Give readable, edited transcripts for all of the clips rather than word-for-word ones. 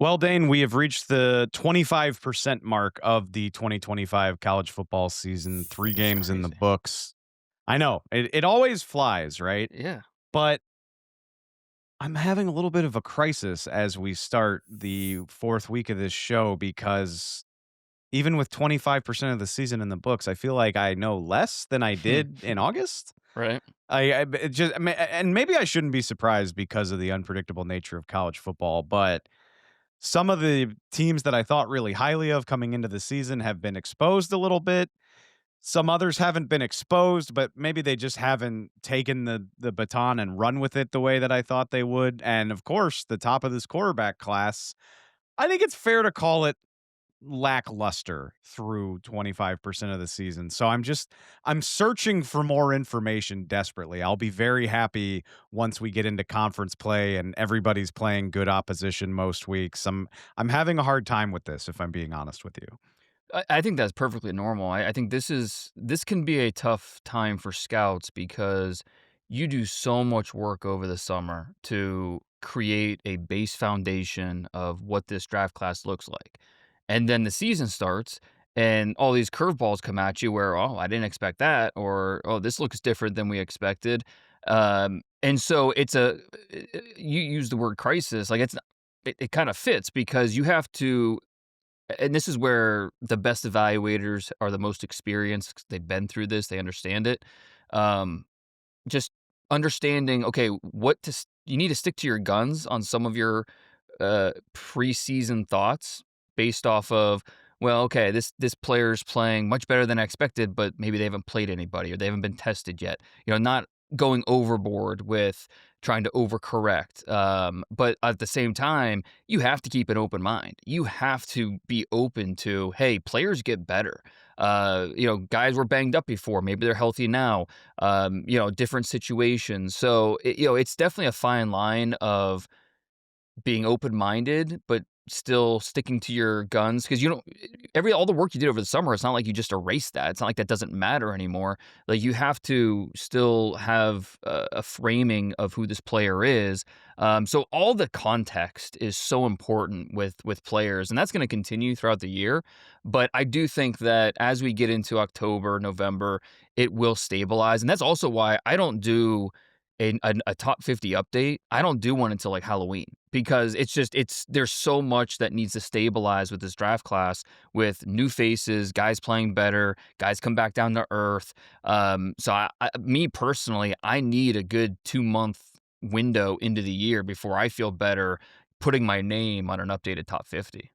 Well, Dane, we have reached the 25% mark of the 2025 college football season. Three It's games in the crazy. books. I know it always flies, right? Yeah. But I'm having a little bit of a crisis as we start the fourth week of this show because even with 25% of the season in the books, I feel like I know less than I did in August. Right. It just, and maybe I shouldn't be surprised because of the unpredictable nature of college football, but some of the teams that I thought really highly of coming into the season have been exposed a little bit. Some others haven't been exposed, but maybe they just haven't taken the baton and run with it the way that I thought they would. And of course, the top of this quarterback class, I think it's fair to call it lackluster through 25% of the season. So I'm searching for more information desperately. I'll be very happy once we get into conference play and everybody's playing good opposition most weeks. I'm having a hard time with this, if I'm being honest with you. I think that's perfectly normal. I think this can be a tough time for scouts because you do so much work over the summer to create a base foundation of what this draft class looks like. And then the season starts and all these curveballs come at you where, oh, I didn't expect that, or oh, this looks different than we expected. And so you use the word crisis, like it kind of fits because you have to, and this is where the best evaluators are the most experienced 'cause they've been through this, they understand it. Um, just understanding, okay, you need to stick to your guns on some of your preseason thoughts based off of, well, okay, this player's playing much better than I expected, but maybe they haven't played anybody or they haven't been tested yet. Not going overboard with trying to overcorrect. But at the same time, you have to keep an open mind. You have to be open to, hey, players get better. Guys were banged up before. Maybe they're healthy now. Different situations. So, it's definitely a fine line of being open-minded, but still sticking to your guns because you don't all the work you did over the summer, it's not like you just erased that. It's not like that doesn't matter anymore. Like, you have to still have a framing of who this player is. So all the context is so important with players, and that's gonna continue throughout the year. But I do think that as we get into October, November, it will stabilize, and that's also why I don't do a top 50 update. I don't do one until, like, Halloween because there's so much that needs to stabilize with this draft class with new faces, guys playing better, guys come back down to earth. So me personally, I need a good 2-month window into the year before I feel better putting my name on an updated top 50.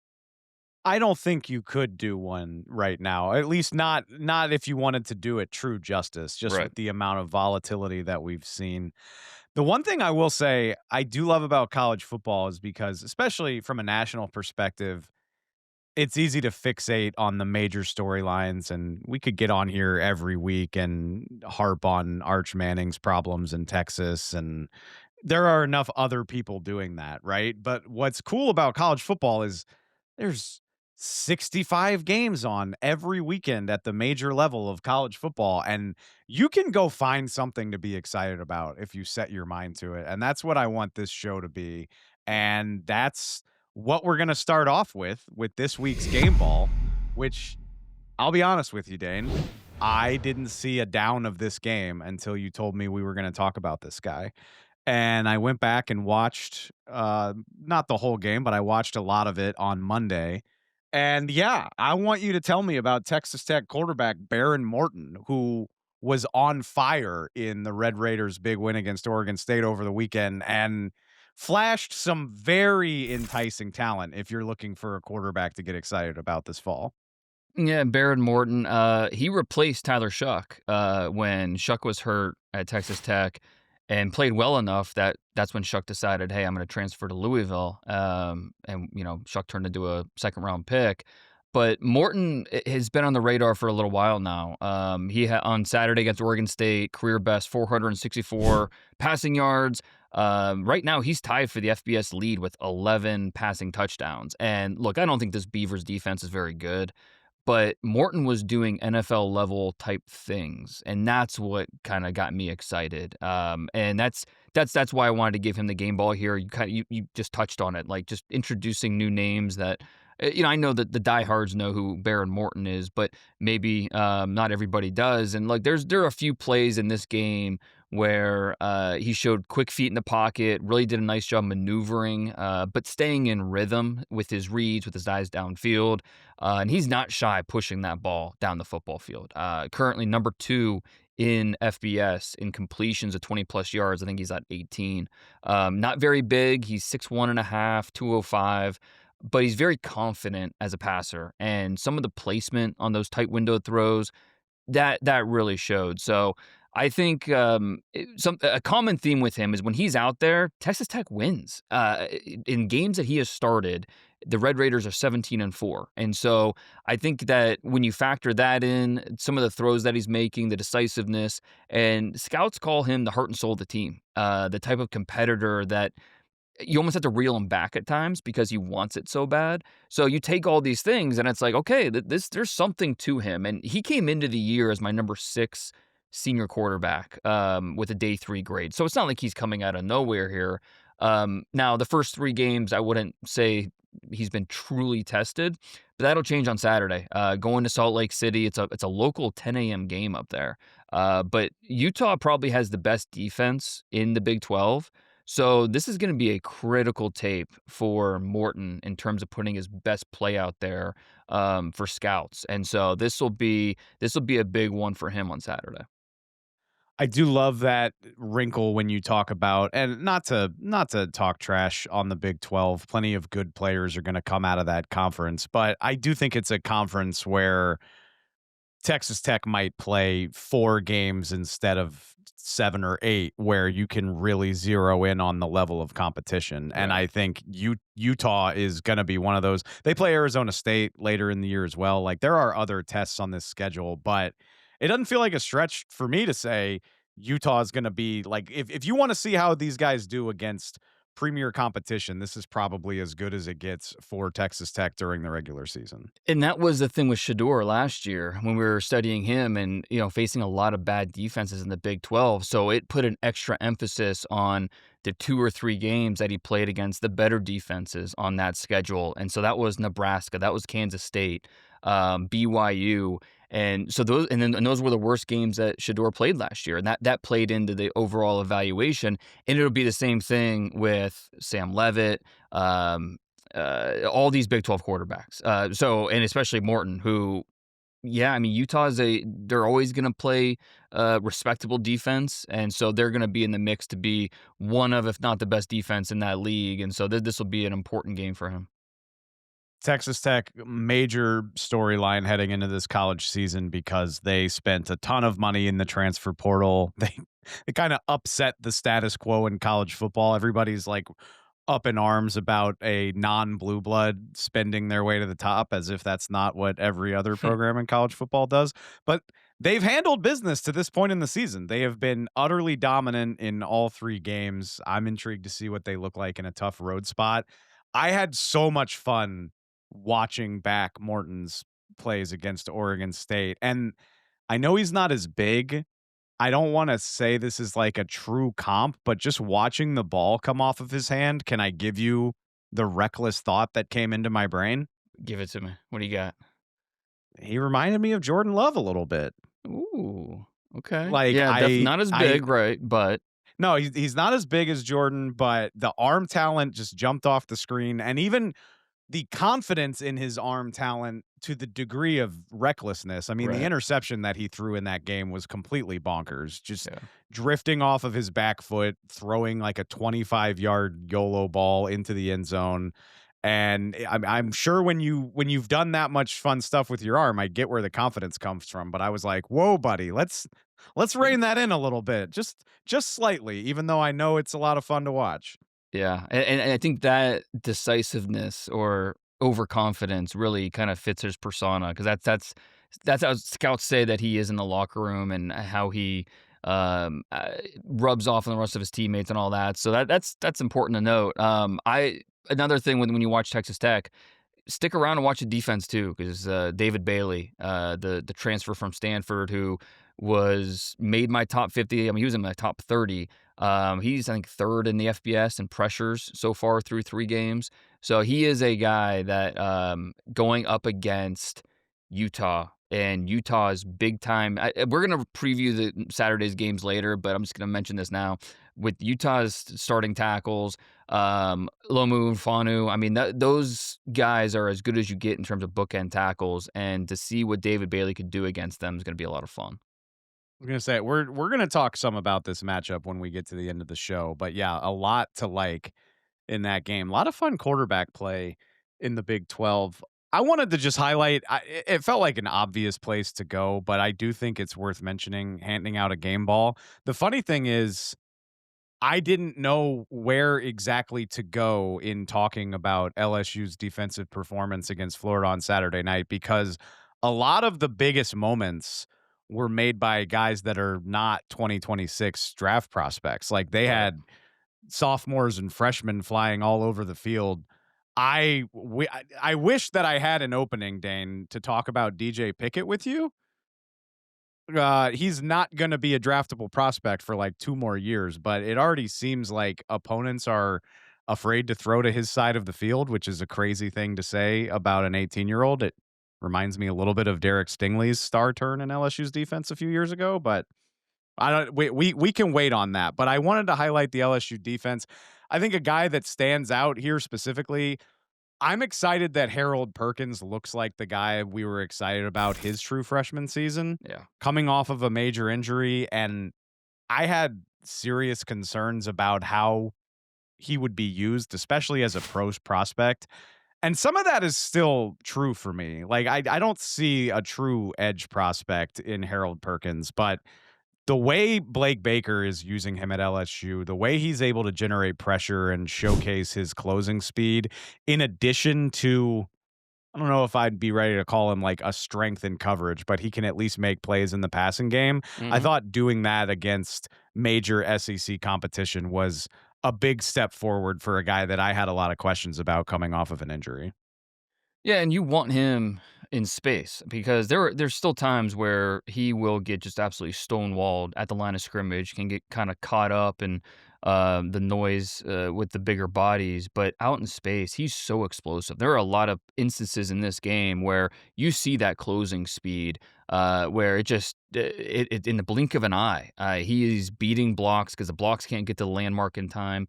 I don't think you could do one right now. At least not if you wanted to do it true justice, just Right. with the amount of volatility that we've seen. The one thing I will say I do love about college football is because, especially from a national perspective, it's easy to fixate on the major storylines, and we could get on here every week and harp on Arch Manning's problems in Texas, and there are enough other people doing that, right? But what's cool about college football is there's 65 games on every weekend at the major level of college football, and you can go find something to be excited about if you set your mind to it. And that's what I want this show to be. And that's what we're going to start off with this week's game ball, which I'll be honest with you, Dane. I didn't see a down of this game until you told me we were going to talk about this guy. And I went back and watched, not the whole game, but I watched a lot of it on Monday. And yeah, I want you to tell me about Texas Tech quarterback Behren Morton, who was on fire in the Red Raiders' big win against Oregon State over the weekend and flashed some very enticing talent if you're looking for a quarterback to get excited about this fall. Yeah, Barrett Morton, he replaced Tyler Shuck, when Shuck was hurt at Texas Tech and played well enough that that's when Shuck decided, "Hey, I'm gonna transfer to Louisville." And, Shuck turned into a second-round pick. But Morton has been on the radar for a little while now. On Saturday against Oregon State, career best 464 passing yards. Right now, he's tied for the FBS lead with 11 passing touchdowns. And look, I don't think this Beavers defense is very good, but Morton was doing NFL level type things, and that's what kind of got me excited. And that's why I wanted to give him the game ball here. You just touched on it, like just introducing new names that I know that the diehards know who Behren Morton is, but maybe not everybody does. And like there are a few plays in this game where he showed quick feet in the pocket, really did a nice job maneuvering, but staying in rhythm with his reads, with his eyes downfield. And he's not shy pushing that ball down the football field. Currently number 2 in FBS in completions of 20 plus yards. I think he's at 18. Not very big. He's 6'1 and a half, 205, but he's very confident as a passer. And some of the placement on those tight window throws, that really showed. So I think a common theme with him is when he's out there, Texas Tech wins. In games that he has started, the Red Raiders are 17-4, and so I think that when you factor that in, some of the throws that he's making, the decisiveness, and scouts call him the heart and soul of the team, the type of competitor that you almost have to reel him back at times because he wants it so bad. So you take all these things and it's like, okay, there's something to him. And he came into the year as my number 6 senior quarterback with a day 3 grade. So it's not like he's coming out of nowhere here. Now the first 3 games, I wouldn't say he's been truly tested, but that'll change on Saturday. Going to Salt Lake City, it's a local 10 a.m. game up there. But Utah probably has the best defense in the Big 12. So this is going to be a critical tape for Morton in terms of putting his best play out there for scouts, and so this will be a big one for him on Saturday. I do love that wrinkle when you talk about, and not to talk trash on the Big 12. Plenty of good players are going to come out of that conference, but I do think it's a conference where Texas Tech might play 4 games instead of 7 or 8, where you can really zero in on the level of competition. And Right. I think Utah is going to be one of those. They play Arizona State later in the year as well. Like, there are other tests on this schedule, but it doesn't feel like a stretch for me to say Utah is going to be like, if you want to see how these guys do against premier competition, this is probably as good as it gets for Texas Tech during the regular season. And that was the thing with Shador last year when we were studying him and, facing a lot of bad defenses in the Big 12. So it put an extra emphasis on the 2 or 3 games that he played against the better defenses on that schedule. And so that was Nebraska, that was Kansas State, BYU. And so those were the worst games that Shador played last year. And that played into the overall evaluation. And it'll be the same thing with Sam Levitt, all these Big 12 quarterbacks. And especially Morton, who, yeah, I mean, they're always going to play respectable defense. And so they're going to be in the mix to be one of, if not the best defense in that league. And so this will be an important game for him. Texas Tech, major storyline heading into this college season because they spent a ton of money in the transfer portal. They kind of upset the status quo in college football. Everybody's like up in arms about a non-blue blood spending their way to the top, as if that's not what every other program in college football does. But they've handled business to this point in the season. They have been utterly dominant in all 3 games. I'm intrigued to see what they look like in a tough road spot. I had so much fun watching back Morton's plays against Oregon State. And I know he's not as big. I don't want to say this is like a true comp, but just watching the ball come off of his hand, can I give you the reckless thought that came into my brain? Give it to me. What do you got? He reminded me of Jordan Love a little bit. Ooh, okay. Like Yeah, definitely not as I big, right? But no, he's not as big as Jordan, but the arm talent just jumped off the screen, and even the confidence in his arm talent to the degree of recklessness. I mean, the right. interception that he threw in that game was completely bonkers. Just Yeah. drifting off of his back foot, throwing like a 25-yard YOLO ball into the end zone. And I'm sure when you've done that much fun stuff with your arm, I get where the confidence comes from. But I was like, "Whoa, buddy, let's rein that in a little bit, just slightly." Even though I know it's a lot of fun to watch. Yeah, and I think that decisiveness or overconfidence really kind of fits his persona because that's how scouts say that he is in the locker room and how he rubs off on the rest of his teammates and all that. So that's important to note. I Another thing when you watch Texas Tech, stick around and watch the defense too, because David Bailey, the transfer from Stanford, who was made my top 50. I mean, he was in my top 30. He's I think third in the FBS in pressures so far through 3 games. So he is a guy that going up against Utah. And Utah is big time. We're going to preview the Saturday's games later, but I'm just going to mention this now. With Utah's starting tackles, Lomu and Fanu. I mean, those guys are as good as you get in terms of bookend tackles, and to see what David Bailey could do against them is going to be a lot of fun. I'm gonna say we're gonna talk some about this matchup when we get to the end of the show, but yeah, a lot to like in that game. A lot of fun quarterback play in the Big 12. I wanted to just highlight. It felt like an obvious place to go, but I do think it's worth mentioning. Handing out a game ball. The funny thing is, I didn't know where exactly to go in talking about LSU's defensive performance against Florida on Saturday night because a lot of the biggest moments were made by guys that are not 2026 draft prospects. Like they Right. had sophomores and freshmen flying all over the field. I wish that I had an opening, Dane, to talk about DJ Pickett with you. He's not gonna be a draftable prospect for, like, 2 more years, but it already seems like opponents are afraid to throw to his side of the field, which is a crazy thing to say about an 18-year-old. It reminds me a little bit of Derek Stingley's star turn in LSU's defense a few years ago, but I don't we can wait on that, but I wanted to highlight the LSU defense. I think a guy that stands out here specifically, I'm excited that Harold Perkins looks like the guy we were excited about his true freshman season, Yeah. coming off of a major injury, and I had serious concerns about how he would be used, especially as a pros prospect, and some of that is still true for me. Like, I don't see a true edge prospect in Harold Perkins, but the way Blake Baker is using him at LSU, the way he's able to generate pressure and showcase his closing speed, in addition to, I don't know if I'd be ready to call him like a strength in coverage, but he can at least make plays in the passing game. I Mhm. thought doing that against major SEC competition was a big step forward for a guy that I had a lot of questions about coming off of an injury. Yeah, and you want him in space because there's still times where he will get just absolutely stonewalled at the line of scrimmage, can get kind of caught up in the noise with the bigger bodies, but out in space, he's so explosive. There are a lot of instances in this game where you see that closing speed, where it just in the blink of an eye, he is beating blocks because the blocks can't get to the landmark in time.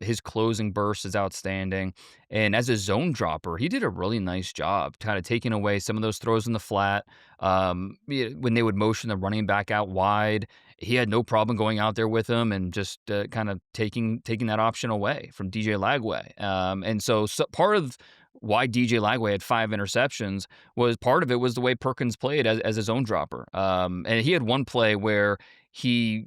His closing burst is outstanding. And as a zone dropper, he did a really nice job kind of taking away some of those throws in the flat. When they would motion the running back out wide, he had no problem going out there with him and just kind of taking that option away from DJ Lagway. And so part of why DJ Lagway had 5 interceptions was part of it was the way Perkins played as a zone dropper. And he had one play where he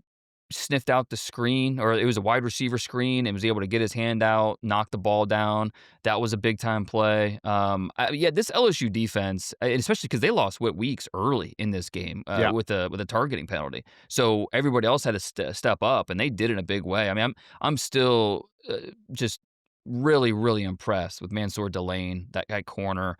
sniffed out the screen, or it was a wide receiver screen, and was able to get his hand out, knock the ball down. That was a big time play. Yeah, this LSU defense, and especially because they lost Whit Weeks early in this game Yeah. with a targeting penalty, so everybody else had to step up, and they did it in a big way. I mean, I'm still just really impressed with Mansour Delane, that guy corner.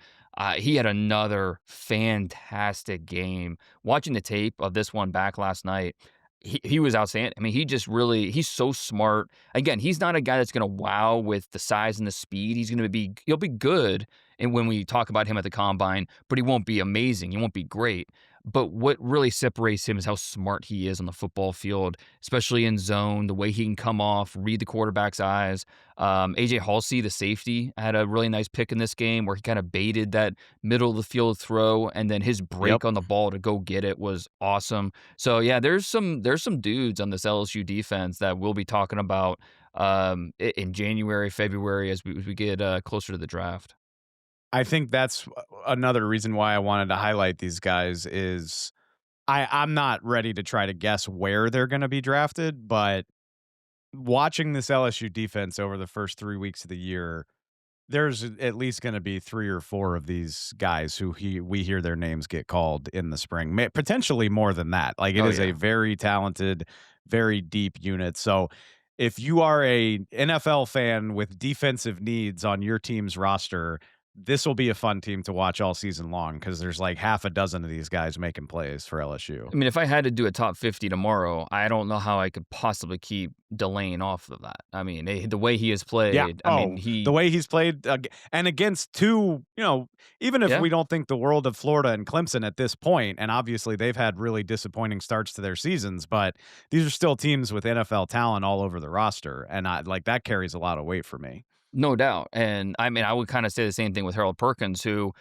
He had another fantastic game. Watching the tape of this one back last night, he was outstanding. I mean, he's so smart. Again, he's not a guy that's gonna wow with the size and the speed. He'll be good and when we talk about him at the combine, but he won't be amazing. He won't be great. But what really separates him is how smart he is on the football field, especially in zone, the way he can come off, read the quarterback's eyes. AJ Halsey, the safety, had a really nice pick in this game where he kind of baited that middle of the field throw, and then his Yep. break on the ball to go get it was awesome. So yeah, there's some dudes on this LSU defense that we'll be talking about in January, February as we get closer to the draft. I think that's another reason why I wanted to highlight these guys is I'm not ready to try to guess where they're gonna be drafted, but watching this LSU defense over the first 3 weeks of the year, there's at least gonna be 3 or 4 of these guys who we hear their names get called in the spring, potentially more than that. Like, it Oh is a yeah. very talented, very deep unit. So, if you are a NFL fan with defensive needs on your team's roster, this will be a fun team to watch all season long because there's like half a dozen of these guys making plays for LSU. I mean, if I had to do a top 50 tomorrow, I don't know how I could possibly keep Delane off of that. I mean, the way he has Yeah. played, I mean, Oh, the way he's played and against two, even if yeah, we don't think the world of Florida and Clemson at this point, and obviously they've had really disappointing starts to their seasons, but these are still teams with NFL talent all over the roster. And I like that carries a lot of weight for me. no doubt. And I mean, I would kind of say the same thing with Harold Perkins, who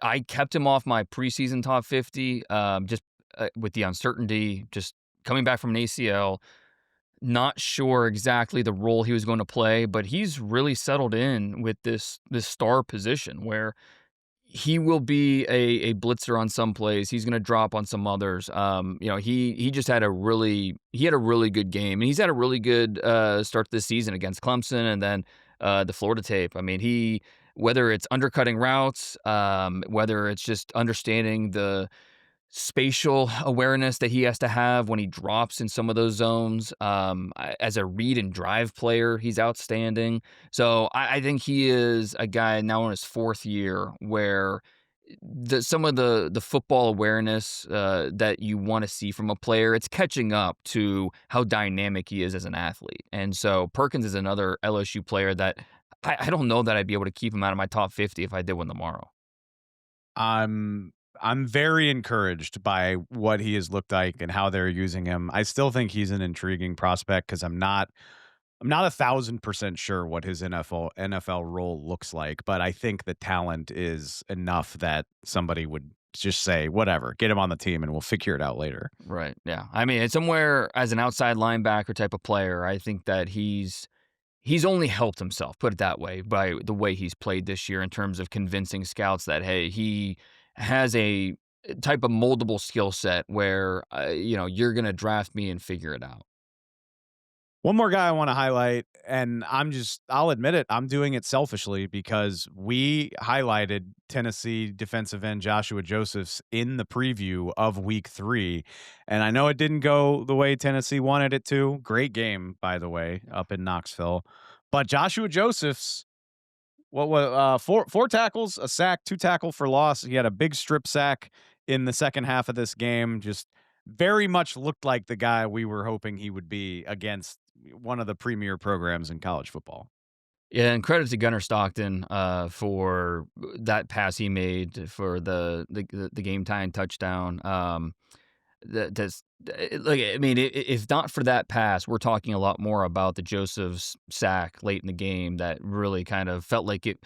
I kept him off my preseason top 50, just with the uncertainty, just coming back from an ACL. Not sure exactly the role he was going to play, but he's really settled in with this star position where he will be a blitzer on some plays. He's going to drop on some others. He just had he had a really good game, and he's had a really good start to the season against Clemson, and then the Florida tape. I mean, whether it's undercutting routes, whether it's just understanding the spatial awareness that he has to have when he drops in some of those zones. As a read and drive player, he's outstanding. So I think he is a guy now in his fourth year where some of the football awareness that you want to see from a player, it's catching up to how dynamic he is as an athlete. And so Perkins is another LSU player that I don't know that I'd be able to keep him out of my top 50 if I did one tomorrow. I'm I'm very encouraged by what he has looked like and how they're using him. I still think he's an intriguing prospect because I'm not 1,000% sure what his NFL role looks like, but I think the talent is enough that somebody would just say, whatever, get him on the team and we'll figure it out later. Right. Yeah. I mean, it's somewhere as an outside linebacker type of player, I think that he's only helped himself, put it that way, by the way he's played this year in terms of convincing scouts that, hey, he has a type of moldable skill set where, you're going to draft me and figure it out. One more guy I want to highlight, and I'll admit it, I'm doing it selfishly because we highlighted Tennessee defensive end Joshua Josephs in the preview of week 3. And I know it didn't go the way Tennessee wanted it to. Great game, by the way, up in Knoxville. But Joshua Josephs, what was four tackles, a sack, 2 tackle for loss. He had a big strip sack in the second half of this game. Just very much looked like the guy we were hoping he would be against one of the premier programs in college football. Yeah, and credit to Gunnar Stockton for that pass he made for the game tying touchdown. That's like, I mean, if not for that pass, we're talking a lot more about the Joseph's sack late in the game that really kind of felt like it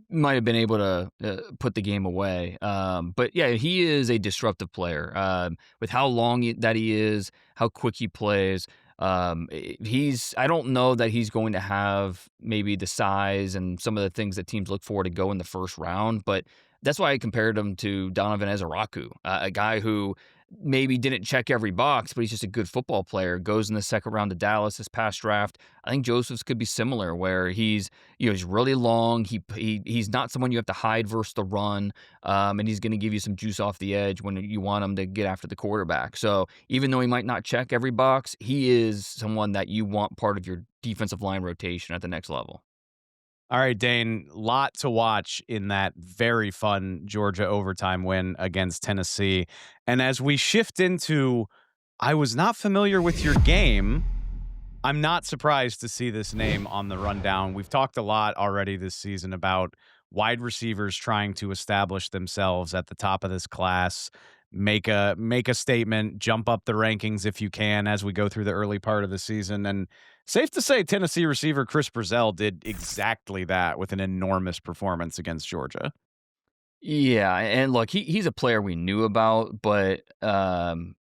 might have been able to put the game away. But yeah, he is a disruptive player with how long that he is, how quick he plays. I don't know that he's going to have maybe the size and some of the things that teams look for to go in the first round, but that's why I compared him to Donovan Ezaraku, a guy who maybe didn't check every box, but he's just a good football player. Goes in the second round to Dallas this past draft. I think Joseph's could be similar, where he's really long. He's not someone you have to hide versus the run, and he's going to give you some juice off the edge when you want him to get after the quarterback. So even though he might not check every box, he is someone that you want part of your defensive line rotation at the next level. All right, Dane, lot to watch in that very fun Georgia overtime win against Tennessee. And as we shift into, I was not familiar with your game, I'm not surprised to see this name on the rundown. We've talked a lot already this season about wide receivers trying to establish themselves at the top of this class, make a statement, jump up the rankings if you can as we go through the early part of the season. And safe to say Tennessee receiver Chris Brazzell did exactly that with an enormous performance against Georgia. Yeah, and look, he's a player we knew about, but the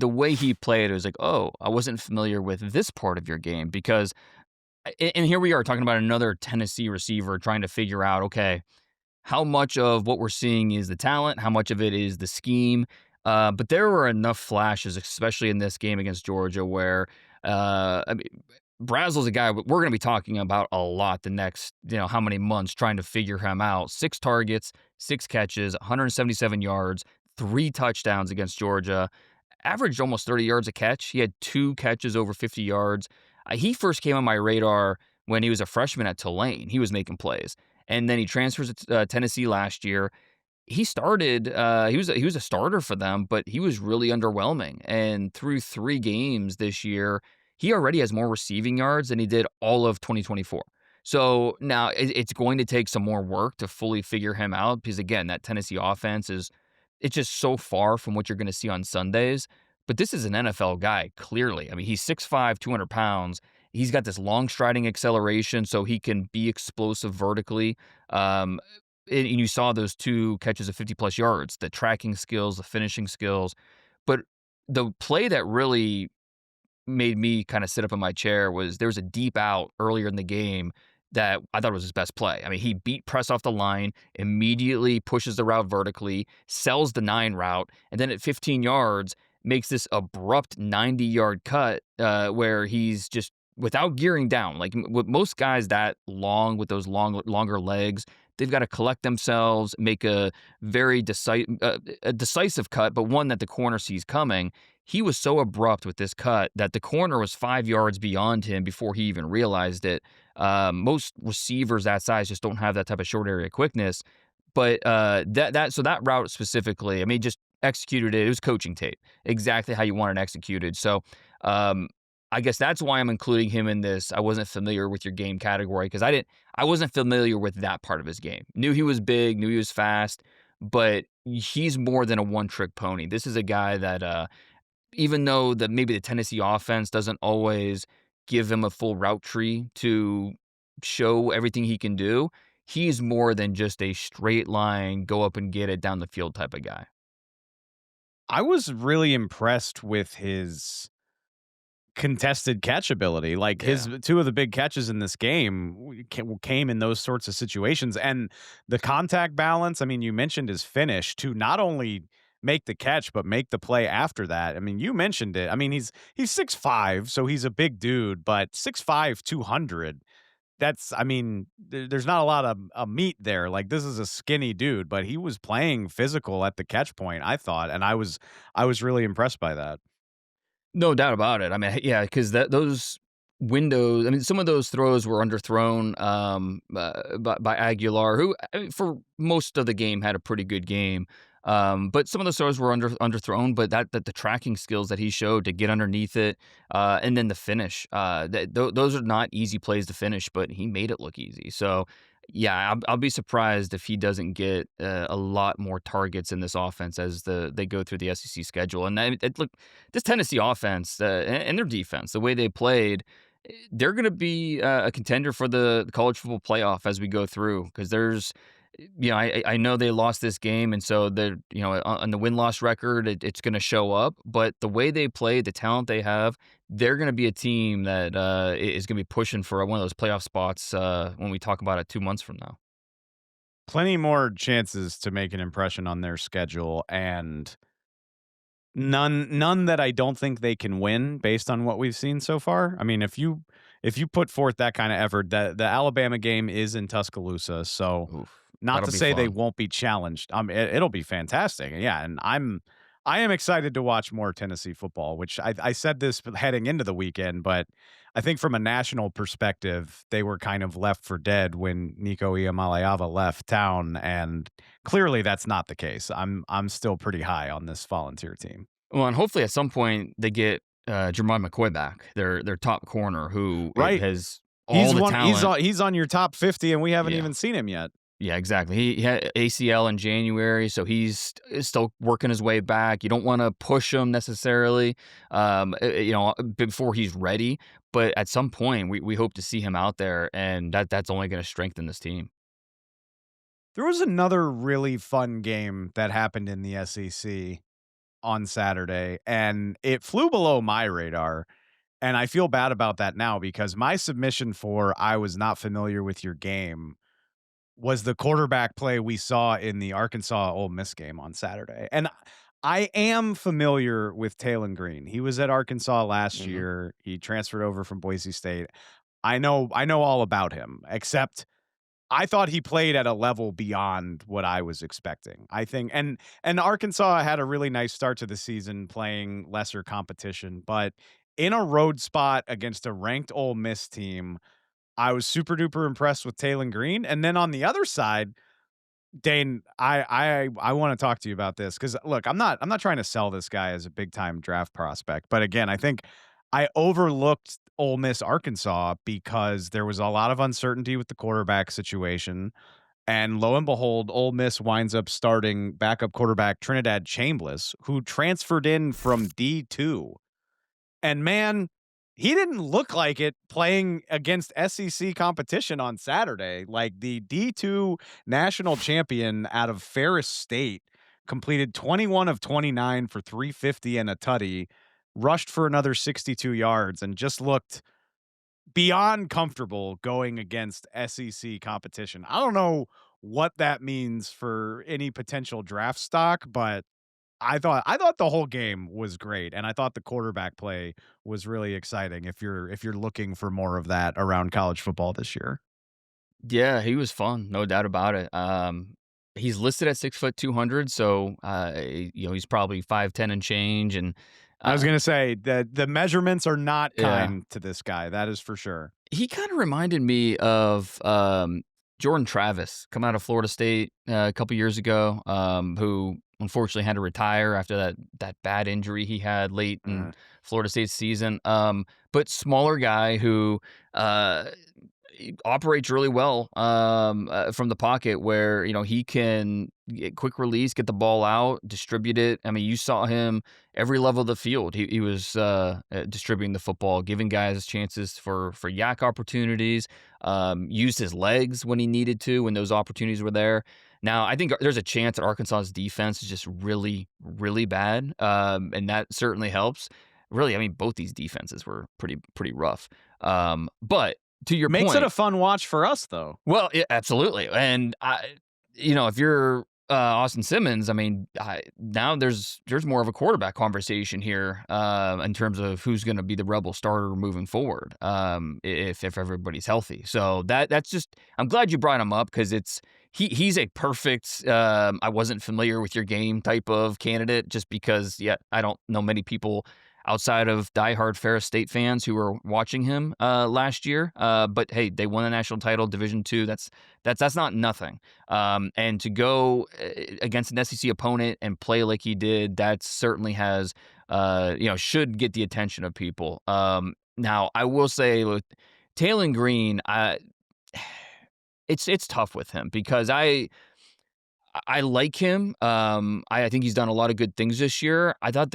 way he played, it was like, oh, I wasn't familiar with this part of your game because, and here we are talking about another Tennessee receiver trying to figure out, okay, how much of what we're seeing is the talent, how much of it is the scheme. But there were enough flashes, especially in this game against Georgia, where I mean, Brazzell's a guy we're going to be talking about a lot the next, how many months trying to figure him out. 6 targets, 6 catches, 177 yards, 3 touchdowns against Georgia. Averaged almost 30 yards a catch. He had 2 catches over 50 yards. He first came on my radar when he was a freshman at Tulane. He was making plays. and then he transfers to Tennessee last year. He was a starter for them, but he was really underwhelming, and through 3 games this year, he already has more receiving yards than he did all of 2024. So, now it's going to take some more work to fully figure him out because, again, that Tennessee offense it's just so far from what you're gonna see on Sundays, but this is an NFL guy, clearly. I mean, he's 6'5", 200 pounds. He's got this long striding acceleration, so he can be explosive vertically. Um, and you saw those 2 catches of 50+ yards, the tracking skills, the finishing skills. But the play that really made me kinda sit up in my chair was there was a deep out earlier in the game that I thought was his best play. I mean, he beat press off the line, immediately pushes the route vertically, sells the 9 route, and then at 15 yards, makes this abrupt 90-yard cut, where he's just without gearing down. Like, with most guys that long with those longer legs, they've gotta collect themselves, make a decisive cut, but one that the corner sees coming. He was so abrupt with this cut that the corner was 5 yards beyond him before he even realized it. Most receivers that size just don't have that type of short area quickness. But that route specifically, I mean, just executed it. It was coaching tape, exactly how you want it executed. So, um, I guess that's why I'm including him in this. I wasn't familiar with your game category because I wasn't familiar with that part of his game. Knew he was big, knew he was fast, but he's more than a one trick pony. This is a guy that even though maybe the Tennessee offense doesn't always give him a full route tree to show everything he can do, he's more than just a straight line, go up and get it down the field type of guy. I was really impressed with his contested catch ability. Like his Yeah. 2 of the big catches in this game came in those sorts of situations, and the contact balance. I mean, you mentioned his finish to not only make the catch but make the play after that. I mean, you mentioned it. I mean, he's 6'5", so he's a big dude, but 6'5", 200. That's I mean, there's not a lot of meat there. Like this is a skinny dude, but he was playing physical at the catch point, I thought, and I was really impressed by that. No doubt about it. I mean, yeah, because those windows. I mean, some of those throws were underthrown by Aguilar, who for most of the game had a pretty good game. But some of the throws were underthrown. But that the tracking skills that he showed to get underneath it, and then the finish. Those are not easy plays to finish, but he made it look easy. So yeah, I'll be surprised if he doesn't get a lot more targets in this offense as they go through the SEC schedule. And look, this Tennessee offense and their defense, the way they played, they're going to be a contender for the college football playoff as we go through. Because I know they lost this game, and so they're, on the win loss record, it's going to show up. But the way they play, the talent they have, they're going to be a team that is going to be pushing for one of those playoff spots when we talk about it 2 months from now. Plenty more chances to make an impression on their schedule, and none that I don't think they can win based on what we've seen so far. I mean, if you put forth that kind of effort, the Alabama game is in Tuscaloosa, so Oof, not that'll to be say they fun. won't be challenged. It'll be fantastic. Yeah, and I am excited to watch more Tennessee football, which I said this heading into the weekend, but I think from a national perspective, they were kind of left for dead when Nico Iamaleava left town, and clearly that's not the case. I'm still pretty high on this volunteer team. Well, and hopefully at some point they get Jermon McCoy back, their top corner, who Right. has all He's the one talent. he's on your top 50 and we haven't Yeah. even seen him yet. Yeah, exactly. He had ACL in January, so he's still working his way back. You don't want to push him necessarily, before he's ready. But at some point, we hope to see him out there, and that's only going to strengthen this team. There was another really fun game that happened in the SEC on Saturday, and it flew below my radar, and I feel bad about that now because my submission for "I was not familiar with your game" was the quarterback play we saw in the Arkansas Ole Miss game on Saturday. And I am familiar with Talon Green. He was at Arkansas last Mhm. year. He transferred over from Boise State. I know all about him, except I thought he played at a level beyond what I was expecting. I think and Arkansas had a really nice start to the season playing lesser competition, but in a road spot against a ranked Ole Miss team, I was super duper impressed with Taylor Green. And then on the other side, Dane, I want to talk to you about this because look, I'm not trying to sell this guy as a big time draft prospect, but again, I think I overlooked Ole Miss Arkansas because there was a lot of uncertainty with the quarterback situation, and lo and behold, Ole Miss winds up starting backup quarterback Trinidad Chambliss, who transferred in from D2. And man, he didn't look like it playing against SEC competition on Saturday. Like the D2 national champion out of Ferris State completed 21 of 29 for 350 and a tutty, rushed for another 62 yards, and just looked beyond comfortable going against SEC competition. I don't know what that means for any potential draft stock, but I thought the whole game was great, and I thought the quarterback play was really exciting if you're looking for more of that around college football this year. Yeah, he was fun, no doubt about it. He's listed at 6', 200, so, he's probably 5'10" and change, and, I was uh gonna say that the measurements are not yeah. kind to this guy, that is for sure. He kinda reminded me of, Jordan Travis coming out of Florida State, a couple years ago, who unfortunately had to retire after that bad injury he had late in Uh, Florida State's season, but smaller guy who, uh, operates really well, from the pocket where, he can get quick release, get the ball out, distribute it. I mean, you saw him every level of the field. He was, distributing the football, giving guys chances for yak opportunities, used his legs when he needed to, when those opportunities were there. Now, I think there's a chance that Arkansas's defense is just really, really bad, and that certainly helps. Really, I mean, both these defenses were pretty rough. But to your Makes it point, a fun watch for us, though. well, yeah, absolutely, and if you're, Austin Simmons, I mean, now there's more of a quarterback conversation here, in terms of who's gonna be the Rebel starter moving forward, if everybody's healthy. So that's just, I'm glad you brought him up because he's a perfect, I wasn't familiar with your game type of candidate just because, yeah, I don't know many people outside of diehard Ferris State fans who were watching him last year. But hey, they won a national title, Division II. That's not nothing. And to go against an SEC opponent and play like he did, that certainly has should get the attention of people. Now, I will say with Taylor Green, it's tough with him because I like him. I think he's done a lot of good things this year. I thought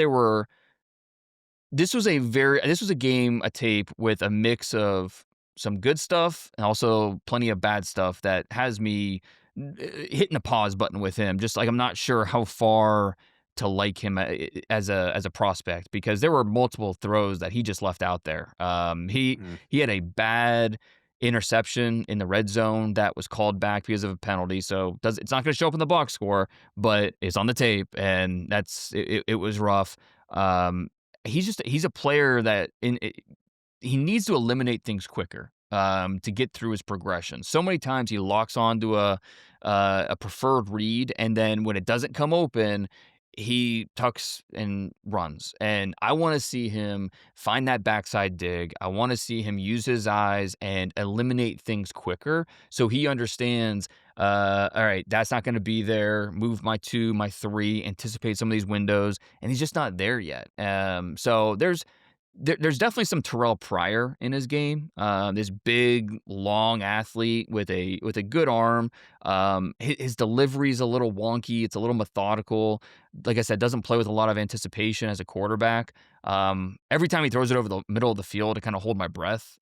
this was a game, a tape with a mix of some good stuff and also plenty of bad stuff that has me hitting the pause button with him. Just like I'm not sure how far to like him as a prospect because there were multiple throws that he just left out there. Mm. He had a bad interception in the red zone that was called back because of a penalty. So it's not going to show up in the box score, but it's on the tape, and it was rough. Um, he's a player that he needs to eliminate things quicker, to get through his progression. So many times he locks onto a preferred read, and then when it doesn't come open, he tucks and runs. And I want to see him find that backside dig. I want to see him use his eyes and eliminate things quicker so he understands, all right, that's not going to be there. Move my two, my three, anticipate some of these windows, and he's just not there yet. So there's definitely some Terrell Pryor in his game. This big, long athlete with a good arm. His delivery is a little wonky. It's a little methodical. Like I said, doesn't play with a lot of anticipation as a quarterback. Every time he throws it over the middle of the field, I kind of hold my breath.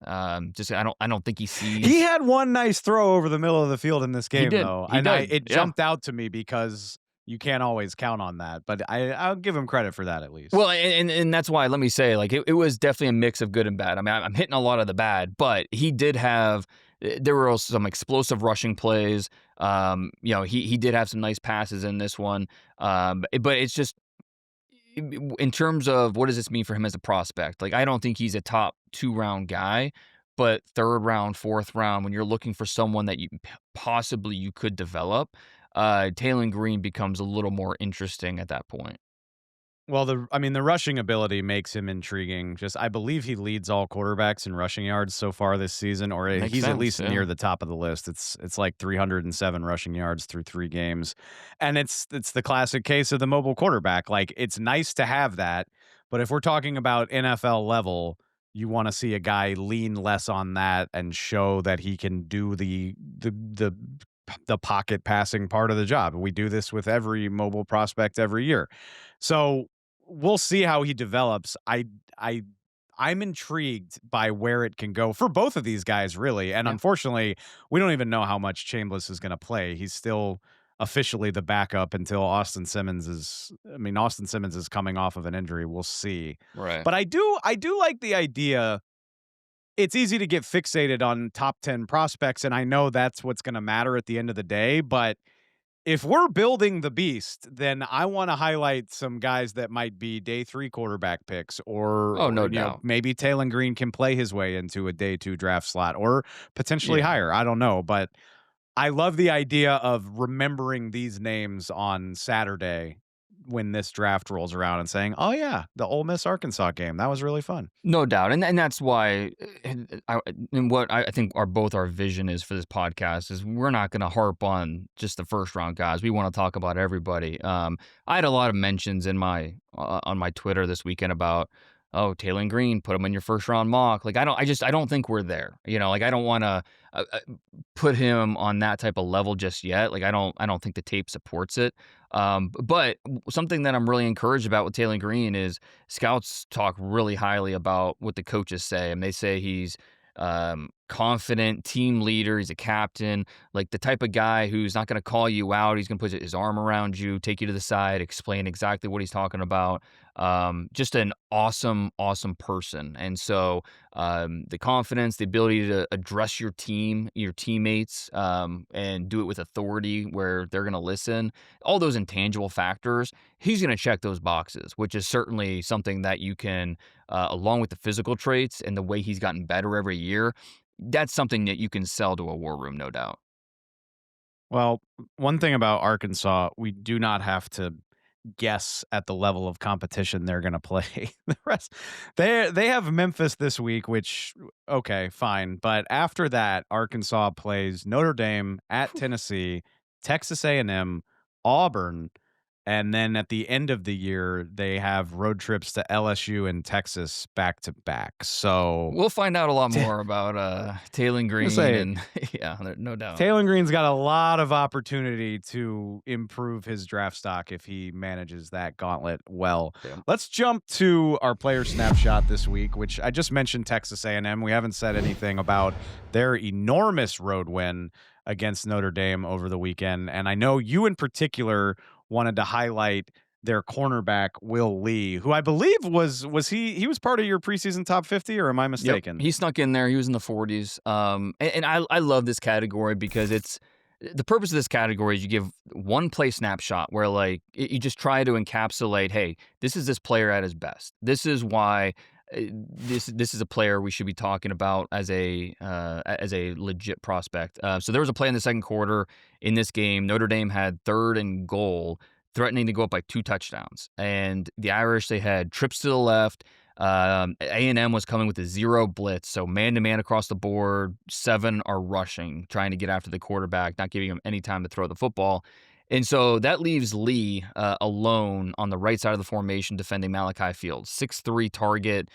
Just I don't think he He sees. had one nice throw over the middle of the field in this He game, did. though, He and I did. it Yeah. jumped out to me because you can't always count on that, but I'll give him credit for that at least. Well, and that's why, let me say, like, it was definitely a mix of good and bad. I mean, I'm hitting a lot of the bad, but he did have there were also some explosive rushing plays. He did have some nice passes in this one. But it's just in terms of what does this mean for him as a prospect? Like, I don't think he's a top 2 round guy, but third round, fourth round, when you're looking for someone that you possibly you could develop, Taylor Green becomes a little more interesting at that point. Well, the rushing ability makes him intriguing. Just I believe he leads all quarterbacks in rushing yards so far this season, or Makes he's at sense, least yeah. near the top of the list. It's like 307 rushing yards through 3 games. And it's the classic case of the mobile quarterback. Like it's nice to have that, but if we're talking about NFL level, you want to see a guy lean less on that and show that he can do the pocket passing part of the job. We do this with every mobile prospect every year. So we'll see how he develops. I I'm intrigued by where it can go for both of these guys, really. And Yeah. unfortunately, we don't even know how much Chambliss is going to play. He's still officially the backup until Austin Simmons is. I mean, Austin Simmons is coming off of an injury. We'll see. Right. But I do like the idea. It's easy to get fixated on top 10 prospects, and I know that's what's going to matter at the end of the day. But if we're building the beast, then I wanna highlight some guys that might be day 3 quarterback picks Oh, or, no you know, doubt. maybe Taylon Green can play his way into a day 2 draft slot or potentially Yeah. higher, I don't know, but I love the idea of remembering these names on Saturday when this draft rolls around and saying, "Oh, yeah, the Ole Miss Arkansas game, that was really fun." No doubt, and that's why, and what I think our both our vision is for this podcast is we're not going to harp on just the first round guys. We want to talk about everybody. I had a lot of mentions in my on my Twitter this weekend about Taylor Green, put him in your first round mock. Like I don't think we're there. Like I don't want to put him on that type of level just yet. Like I don't think the tape supports it. But something that I'm really encouraged about with Taylor Green is scouts talk really highly about what the coaches say, and they say he's confident, team leader. He's a captain, like the type of guy who's not going to call you out. He's going to put his arm around you, take you to the side, explain exactly what he's talking about. Just an awesome, awesome person. And so the confidence, the ability to address your team, your teammates, and do it with authority where they're going to listen, all those intangible factors, he's going to check those boxes, which is certainly something that you can, along with the physical traits and the way he's gotten better every year, that's something that you can sell to a war room, no doubt. Well, one thing about Arkansas, we do not have to guess at the level of competition they're gonna play. The rest they have Memphis this week, which okay, fine. But after that, Arkansas plays Notre Dame, at Tennessee, Texas A&M, Auburn, and then at the end of the year, they have road trips to LSU and Texas back to back. So We'll find out a lot t- more about Taylor I'm Green say and yeah, no doubt. Taylor Green's got a lot of opportunity to improve his draft stock if he manages that gauntlet well. Yeah. Let's jump to our player snapshot this week, which I just mentioned Texas A&M. We haven't said anything about their enormous road win against Notre Dame over the weekend, and I know you in particular wanted to highlight their cornerback Will Lee, who I believe was he was part of your preseason top 50, or am I Yep, mistaken? he snuck in there. He was in the 40s. And I love this category because it's the purpose of this category is you give one play snapshot where like you just try to encapsulate, hey, this is this player at his best. This is why this is a player we should be talking about as a legit prospect. So there was a play in the second quarter in this game. Notre Dame had 3rd and goal, threatening to go up by 2 touchdowns, and the Irish they had trips to the left. A&M was coming with a 0 blitz, so man-to-man across the board, 7 are rushing, trying to get after the quarterback, not giving him any time to throw the football. And so that leaves Lee alone on the right side of the formation defending Malachi Fields. 6'3" target,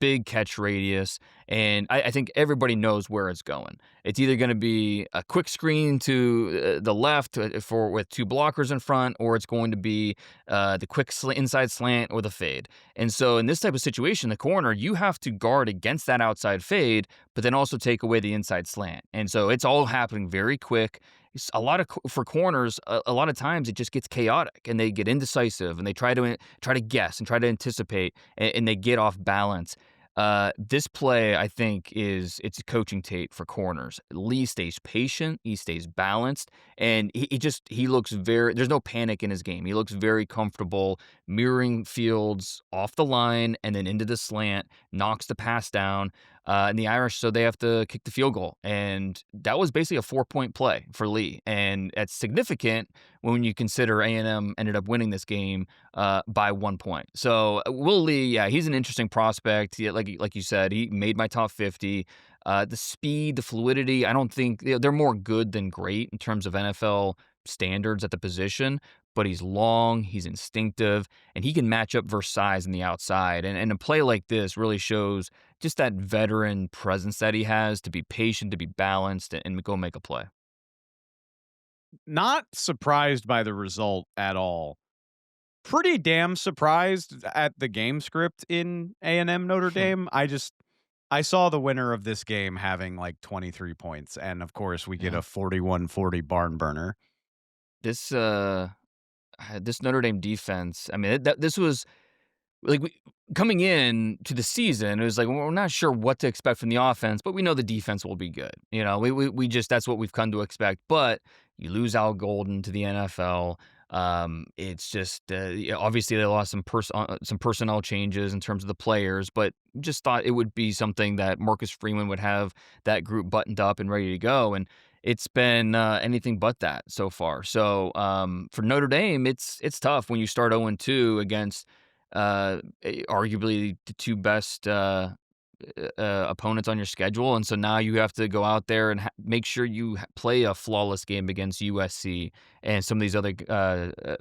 big catch radius, and I think everybody knows where it's going. It's either going to be a quick screen to the left for with 2 blockers in front, or it's going to be the quick inside slant or the fade. And so in this type of situation, the corner, you have to guard against that outside fade, but then also take away the inside slant. And so it's all happening very quick. It's a lot of for corners, a lot of times it just gets chaotic and they get indecisive and they try to guess and try to anticipate and they get off balance. This play, I think, it's a coaching tape for corners. Lee stays patient, he stays balanced, and he looks very. There's no panic in his game. He looks very comfortable, mirroring Fields off the line and then into the slant, knocks the pass down. and the Irish, so they have to kick the field goal. And that was basically a 4-point play for Lee. And that's significant when you consider A&M ended up winning this game by 1 point. So Will Lee, yeah, he's an interesting prospect. Yeah, like you said, he made my top 50. The speed, the fluidity, I don't think they're more good than great in terms of NFL standards at the position, but he's long, he's instinctive, and he can match up versus size in the outside. And a play like this really shows just that veteran presence that he has to be patient, to be balanced, and go make a play. Not surprised by the result at all. Pretty damn surprised at the game script in A&M Notre Dame. I saw the winner of this game having like 23 points, and of course we get Yeah. a 41-40 barn burner. This this Notre Dame defense, I mean, this was like coming in to the season, it was like, well, we're not sure what to expect from the offense, but we know the defense will be good. You know, we just that's what we've come to expect. But you lose Al Golden to the NFL. It's just yeah, obviously they lost some personnel changes in terms of the players, but just thought it would be something that Marcus Freeman would have that group buttoned up and ready to go, and it's been anything but that so far. So for Notre Dame, it's tough when you start 0-2 against arguably the two best opponents on your schedule, and so now you have to go out there and make sure you play a flawless game against USC and some of these other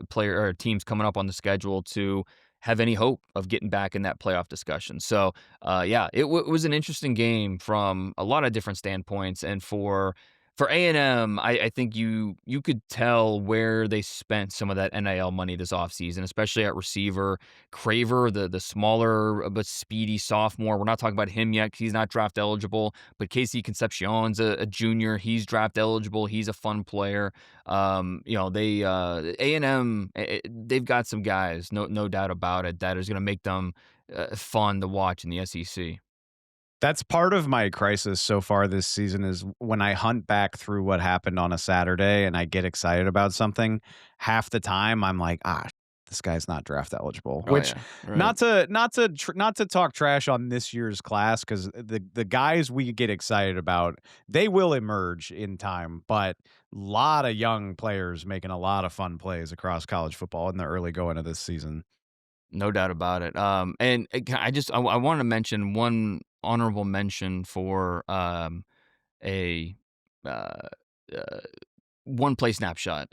player or teams coming up on the schedule to have any hope of getting back in that playoff discussion. So, yeah, it was an interesting game from a lot of different standpoints, and for A&M, I think you could tell where they spent some of that NIL money this offseason, especially at receiver. Craver, the smaller but speedy sophomore, we're not talking about him yet 'cause he's not draft eligible, but Casey Concepcion's a junior. He's draft eligible. He's a fun player. You know, they A&M, they've got some guys, no doubt about it, that is going to make them fun to watch in the SEC. That's part of my crisis so far this season is when I hunt back through what happened on a Saturday and I get excited about something, half the time I'm like, "Ah, this guy's not draft eligible." Oh Which yeah, right. not to talk trash on this year's class because the guys we get excited about, they will emerge in time, but a lot of young players making a lot of fun plays across college football in the early going of this season. No doubt about it. And I want to mention one honorable mention for a uh, uh, one play snapshot.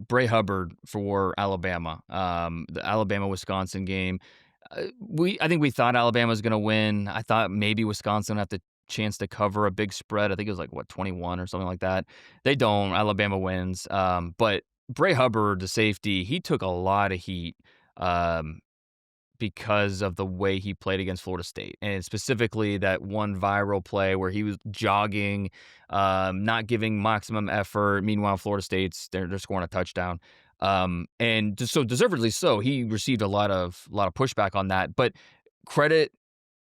Bray Hubbard for Alabama. The Alabama Wisconsin game. I think we thought Alabama was going to win. I thought maybe Wisconsin had the chance to cover a big spread. I think it was like what 21 or something like that. They don't. Alabama wins. But Bray Hubbard, the safety, he took a lot of heat. Um, because of the way he played against Florida State, and specifically that one viral play where he was jogging, not giving maximum effort. Meanwhile, Florida State's they're scoring a touchdown, and so deservedly so. He received a lot of pushback on that, but credit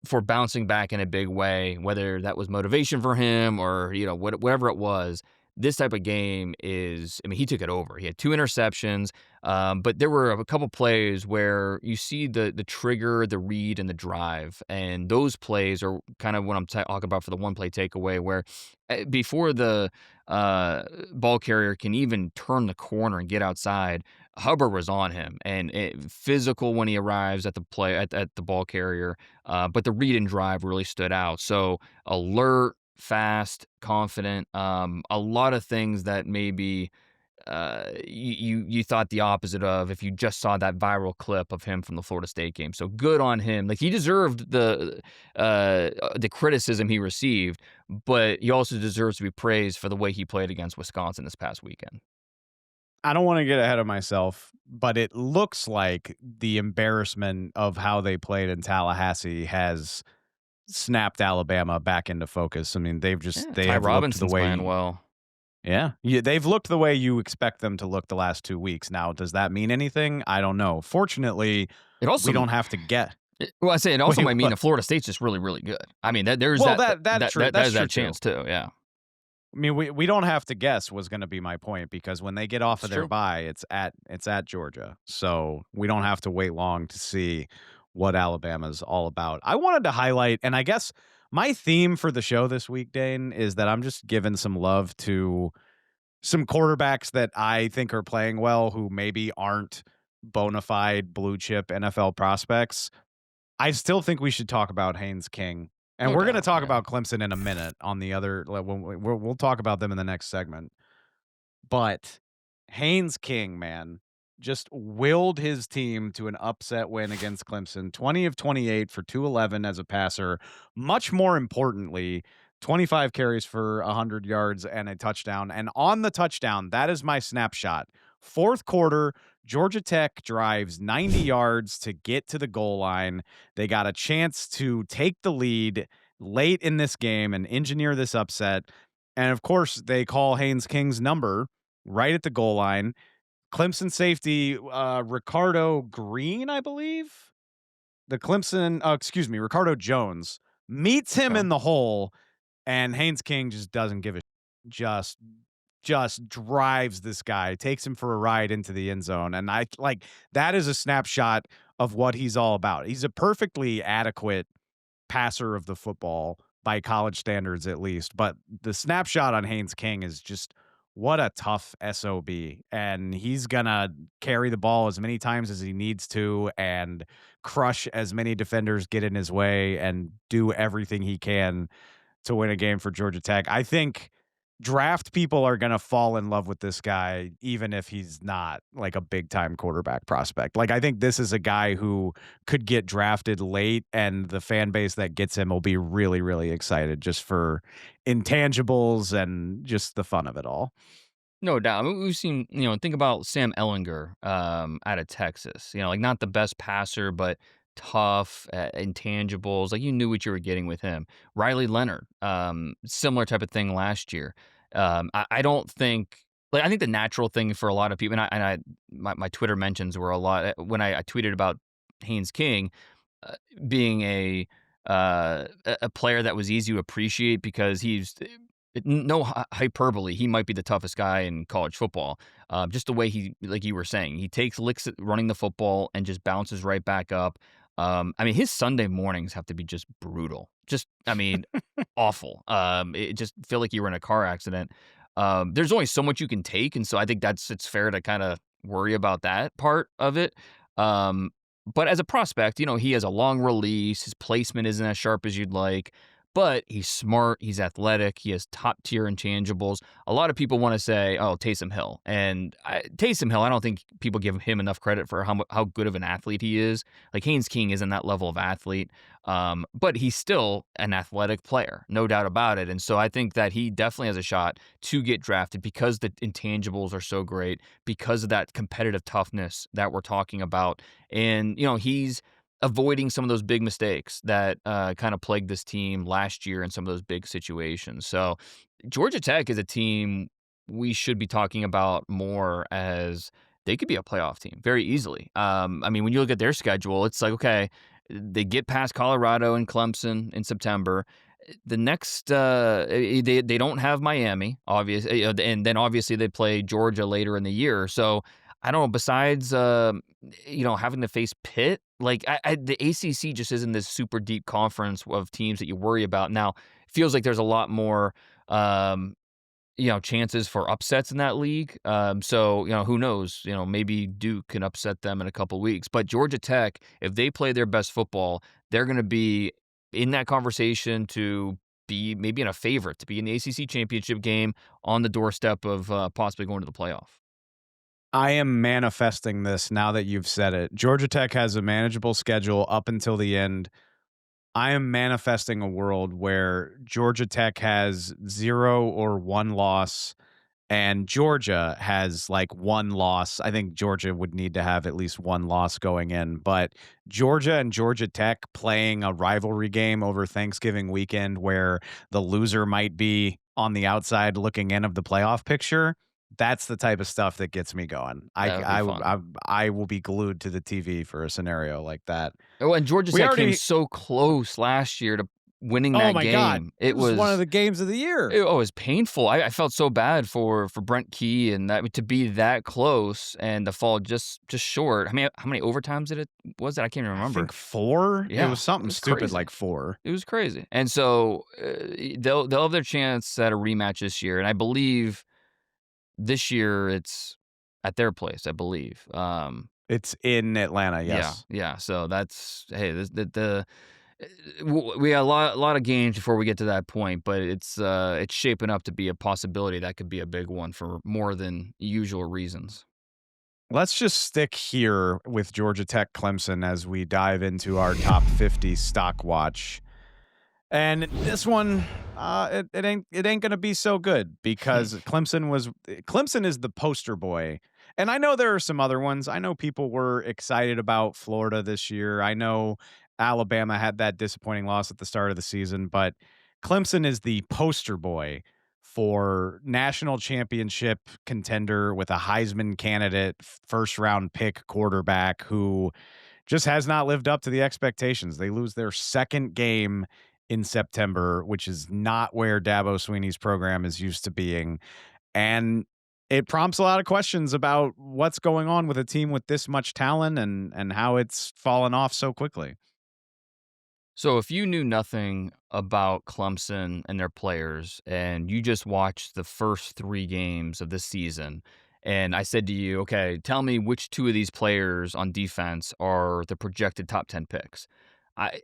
for bouncing back in a big way, whether that was motivation for him or whatever it was. This type of game is, I mean, he took it over. He had 2 interceptions, but there were a couple plays where you see the trigger, the read, and the drive, and those plays are kind of what I'm talking about for the one play takeaway, where before the ball carrier can even turn the corner and get outside, Hubbard was on him and physical when he arrives at the play at the ball carrier, but the read and drive really stood out. So alert, fast, confident, a lot of things that maybe you thought the opposite of if you just saw that viral clip of him from the Florida State game. So good on him. Like he deserved the criticism he received, but he also deserves to be praised for the way he played against Wisconsin this past weekend. I don't want to get ahead of myself, but it looks like the embarrassment of how they played in Tallahassee has snapped Alabama back into focus. I mean, Yeah, they Ty have looked the Robinson's playing way. well. Yeah, they've looked the way you expect them to look the last 2 weeks. Now, does that mean anything? I don't know. Fortunately, It we also don't have to get. well, I say it also Wait, might mean what? that Florida State's just really, really good. I mean, there's Well, that that that that true. that, that That's is true that too. chance too. Yeah, I mean, we don't have to guess was going to be my point because when they get off it's of their true. bye, it's at Georgia, so we don't have to wait long to see what Alabama's all about. I wanted to highlight, and I guess my theme for the show this week, Dane, is that I'm just giving some love to some quarterbacks that I think are playing well who maybe aren't bona fide blue chip NFL prospects. I still think we should talk about Haynes King. And No we're going to doubt, talk yeah. about Clemson in a minute on the other, like, we'll talk about them in the next segment. But Haynes King, man, just willed his team to an upset win against Clemson, 20 of 28 for 211 as a passer. Much more importantly, 25 carries for 100 yards and a touchdown. And on the touchdown, that is my snapshot. Fourth quarter, Georgia Tech drives 90 yards to get to the goal line. They got a chance to take the lead late in this game and engineer this upset. And of course, they call Haynes King's number right at the goal line. Clemson safety, Ricardo Green, I believe. The Clemson, excuse me, Ricardo Jones meets him Okay. in the hole, and Haynes King just doesn't give a just just drives this guy, takes him for a ride into the end zone. And I like that is a snapshot of what he's all about. He's a perfectly adequate passer of the football by college standards, at least. But the snapshot on Haynes King is just what a tough SOB. And he's going to carry the ball as many times as he needs to and crush as many defenders get in his way and do everything he can to win a game for Georgia Tech. I think draft people are going to fall in love with this guy, even if he's not like a big time quarterback prospect. Like, I think this is a guy who could get drafted late, and the fan base that gets him will be really, really excited just for intangibles and just the fun of it all. No doubt. I mean, we've seen, think about Sam Ellinger out of Texas. Like not the best passer, but tough, intangibles. Like you knew what you were getting with him. Riley Leonard, similar type of thing last year. I don't think. Like I think the natural thing for a lot of people, my Twitter mentions were a lot when I tweeted about Haynes King uh, being a player that was easy to appreciate because no hyperbole. He might be the toughest guy in college football. Just the way he, like you were saying, he takes licks at running the football and just bounces right back up. I mean, his Sunday mornings have to be just brutal. Just, I mean, awful. It just feel like you were in a car accident. There's only so much you can take, and so I think it's fair to kind of worry about that part of it. Um, but as a prospect, he has a long release. His placement isn't as sharp as you'd like, but he's smart. He's athletic. He has top tier intangibles. A lot of people want to say, "Oh, Taysom Hill," and Taysom Hill. I don't think people give him enough credit for how good of an athlete he is. Like Haynes King isn't that level of athlete, but he's still an athletic player, no doubt about it. And so I think that he definitely has a shot to get drafted because the intangibles are so great, because of that competitive toughness that we're talking about, and he's avoiding some of those big mistakes that kind of plagued this team last year in some of those big situations. So Georgia Tech is a team we should be talking about more as they could be a playoff team very easily. I mean, when you look at their schedule, it's like, okay, they get past Colorado and Clemson in September. The next, they don't have Miami, obviously, and then obviously they play Georgia later in the year. So I don't know. Besides, having to face Pitt, like the ACC just isn't this super deep conference of teams that you worry about. Now, it feels like there's a lot more, chances for upsets in that league. So, who knows? Maybe Duke can upset them in a couple weeks. But Georgia Tech, if they play their best football, they're going to be in that conversation to be maybe in a favorite to be in the ACC championship game on the doorstep of possibly going to the playoff. I am manifesting this now that you've said it. Georgia Tech has a manageable schedule up until the end. I am manifesting a world where Georgia Tech has 0 or 1 loss and Georgia has like 1 loss. I think Georgia would need to have at least 1 loss going in, but Georgia and Georgia Tech playing a rivalry game over Thanksgiving weekend where the loser might be on the outside looking in of the playoff picture. That's the type of stuff that gets me going. That would be fun. I will be glued to the TV for a scenario like that. Oh, and Georgia We Tech came already so close last year to winning Oh that my god. game, It was one of the games of the year. it was painful. I felt so bad for Brent Key and that to be that close and to fall just short. I mean, how many overtimes was it? I can't even I remember. think 4. It Yeah, was it something was stupid crazy. like 4. It was crazy. And so, they'll have their chance at a rematch this year, and I believe this year it's at their place, I believe. It's in Atlanta, Yeah, yes. yeah, so that's hey, this the we got a lot of games before we get to that point, but it's shaping up to be a possibility that could be a big one for more than usual reasons. Let's just stick here with Georgia Tech Clemson as we dive into our top 50 stock watch. And this one, it ain't gonna be so good because Clemson is the poster boy. And I know there are some other ones. I know people were excited about Florida this year. I know Alabama had that disappointing loss at the start of the season, but Clemson is the poster boy for national championship contender with a Heisman candidate, first round pick quarterback who just has not lived up to the expectations. They lose their second game in September, which is not where Dabo Sweeney's program is used to being. And it prompts a lot of questions about what's going on with a team with this much talent and how it's fallen off so quickly. So if you knew nothing about Clemson and their players and you just watched the first 3 games of this season, and I said to you, "Okay, tell me which 2 of these players on defense are the projected top 10 picks."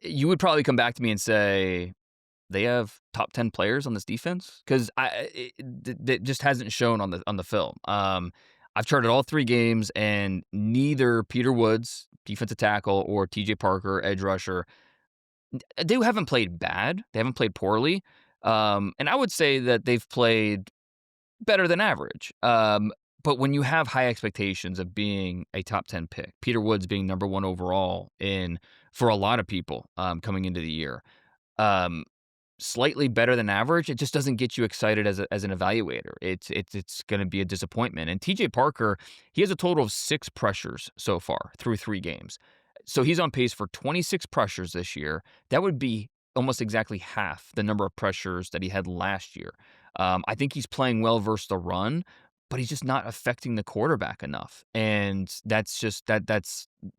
You would probably come back to me and say, "They have top 10 players on this defense?" 'Cause it just hasn't shown on the film. I've charted all 3 games, and neither Peter Woods, defensive tackle, or TJ Parker, edge rusher, they haven't played bad. They haven't played poorly. And I would say that they've played better than average. But when you have high expectations of being a top 10 pick, Peter Woods being number 1 overall in for a lot of people coming into the year, um, slightly better than average, it just doesn't get you excited as an evaluator. It's going to be a disappointment. And TJ Parker, he has a total of 6 pressures so far through 3 games. So he's on pace for 26 pressures this year. That would be almost exactly half the number of pressures that he had last year. I think he's playing well versus the run, but he's just not affecting the quarterback enough. And that's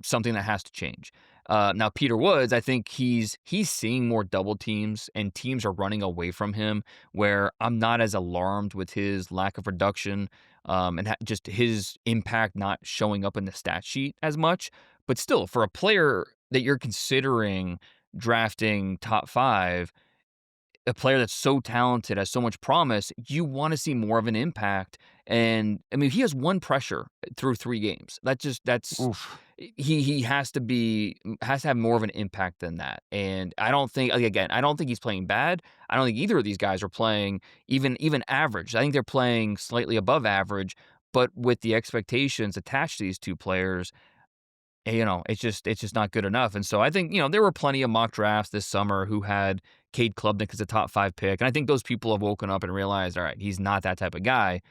something that has to change. Now Peter Woods, I think he's seeing more double teams and teams are running away from him. Where I'm not as alarmed with his lack of production and just his impact not showing up in the stat sheet as much. But still, for a player that you're considering drafting top 5, a player that's so talented, has so much promise, you wanna see more of an impact, and, I mean, he has 1 pressure through 3 games. That's Oof. he has to have more of an impact than that, and I don't think like, again, I don't think he's playing bad. I don't think either of these guys are playing even average. I think they're playing slightly above average, but with the expectations attached to these 2 players, it's just not good enough. And so I think, there were plenty of mock drafts this summer who had Cade Klubnik as a top 5 pick. And I think those people have woken up and realized, all right, he's not that type of guy.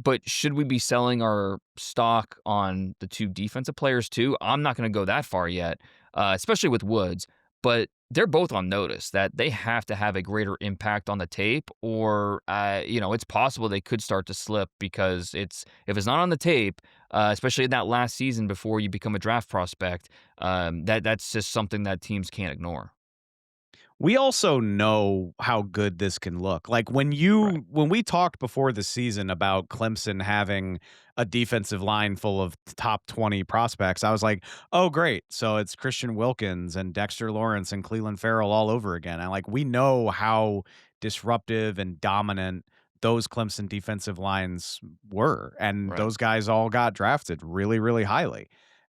But should we be selling our stock on the 2 defensive players too? I'm not going to go that far yet, especially with Woods. But they're both on notice that they have to have a greater impact on the tape, or it's possible they could start to slip because if it's not on the tape, especially in that last season before you become a draft prospect, that's just something that teams can't ignore. We also know how good this can look. Like Right. when we talked before the season about Clemson having a defensive line full of top 20 prospects, I was like, "Oh great. So it's Christian Wilkins and Dexter Lawrence and Cleveland Farrell all over again." And like we know how disruptive and dominant those Clemson defensive lines were, and Right. those guys all got drafted really really highly.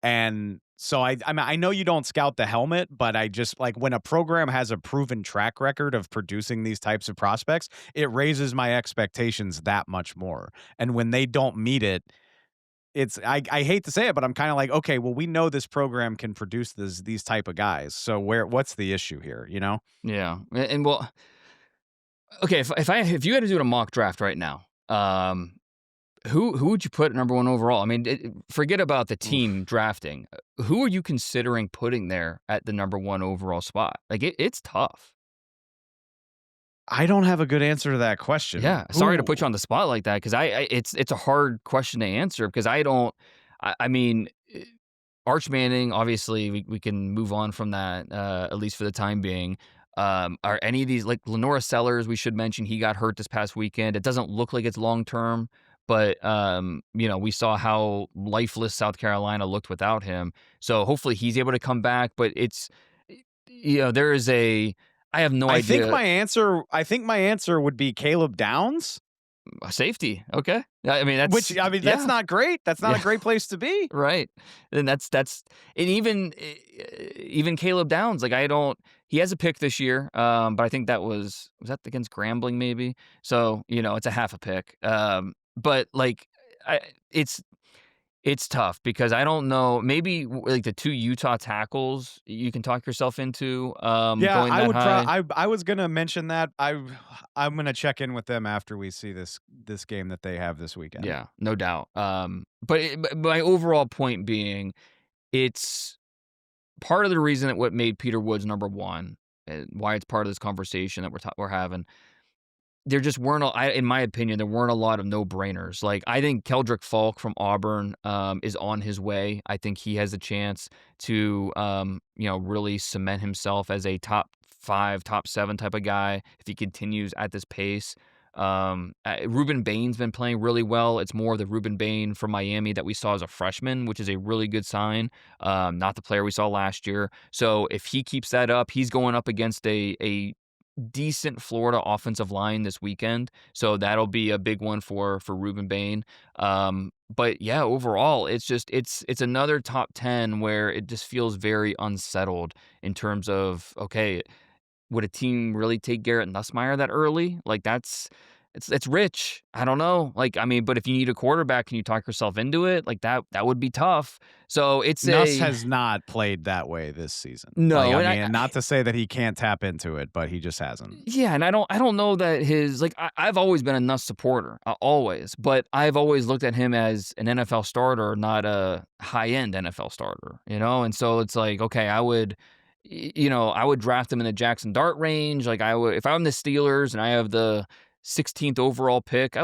And so I mean I know you don't scout the helmet, but I just like when a program has a proven track record of producing these types of prospects, it raises my expectations that much more. And when they don't meet it, it's I hate to say it, but I'm kind of like, okay, well, we know this program can produce these type of guys. So what's the issue here, you know? Yeah. And well, okay, if you had to do a mock draft right now, who would you put number 1 overall? I mean, forget about the team Oof. drafting. Who are you considering putting there at the number 1 overall spot? Like, it's tough. I don't have a good answer to that question. Yeah, sorry to put you Who on the spot like that because it's a hard question to answer because I don't I mean, Arch Manning, obviously, we can move on from that, at least for the time being. Are any of these like Lenora Sellers, we should mention, he got hurt this past weekend. It doesn't look like it's long term, but, we saw how lifeless South Carolina looked without him. So hopefully he's able to come back, but there is I have no idea. I think my answer would be Caleb Downs, A safety, okay. I mean, which I mean, that's yeah, not great. That's not a yeah. great place to be. Right. And that's and even Caleb Downs, like, I don't he has a pick this year, but I think was that against Grambling maybe? So, it's a half a pick. But, like, I it's tough because I don't know, maybe, like, the 2 Utah tackles you can talk yourself into, Yeah, going that high. I was gonna mention that. I'm gonna check in with them after we see this game that they have this weekend. Yeah, no doubt. But my overall point being, it's part of the reason that what made Peter Woods number 1, and why it's part of this conversation that we're having, there just weren't in my opinion, there weren't a lot of no-brainers. Like, I think Keldrick Falk from Auburn, is on his way. I think he has a chance to, really cement himself as a top 5, top 7 type of guy if he continues at this pace. Ruben Bain's been playing really well. It's more of the Ruben Bain from Miami that we saw as a freshman, which is a really good sign, not the player we saw last year. So if he keeps that up, he's going up against a decent Florida offensive line this weekend, so that'll be a big one for Ruben Bain. But yeah, overall, it's another top 10 where it just feels very unsettled in terms of, okay, would a team really take Garrett Nussmeier that early? Like, it's rich. I don't know. Like, I mean, but if you need a quarterback, can you talk yourself into it? Like, that would be tough. So it's Nuss a has not played that way this season. Like, no, I and mean, not to say that he can't tap into it, but he just hasn't. yeah, and I don't know that his like I've always been a Nuss supporter, always, but I've always looked at him as an NFL starter, not a high end NFL starter, and so it's like, okay, I would draft him in the Jackson Dart range, like I would if I'm the Steelers and I have the 16th overall pick, I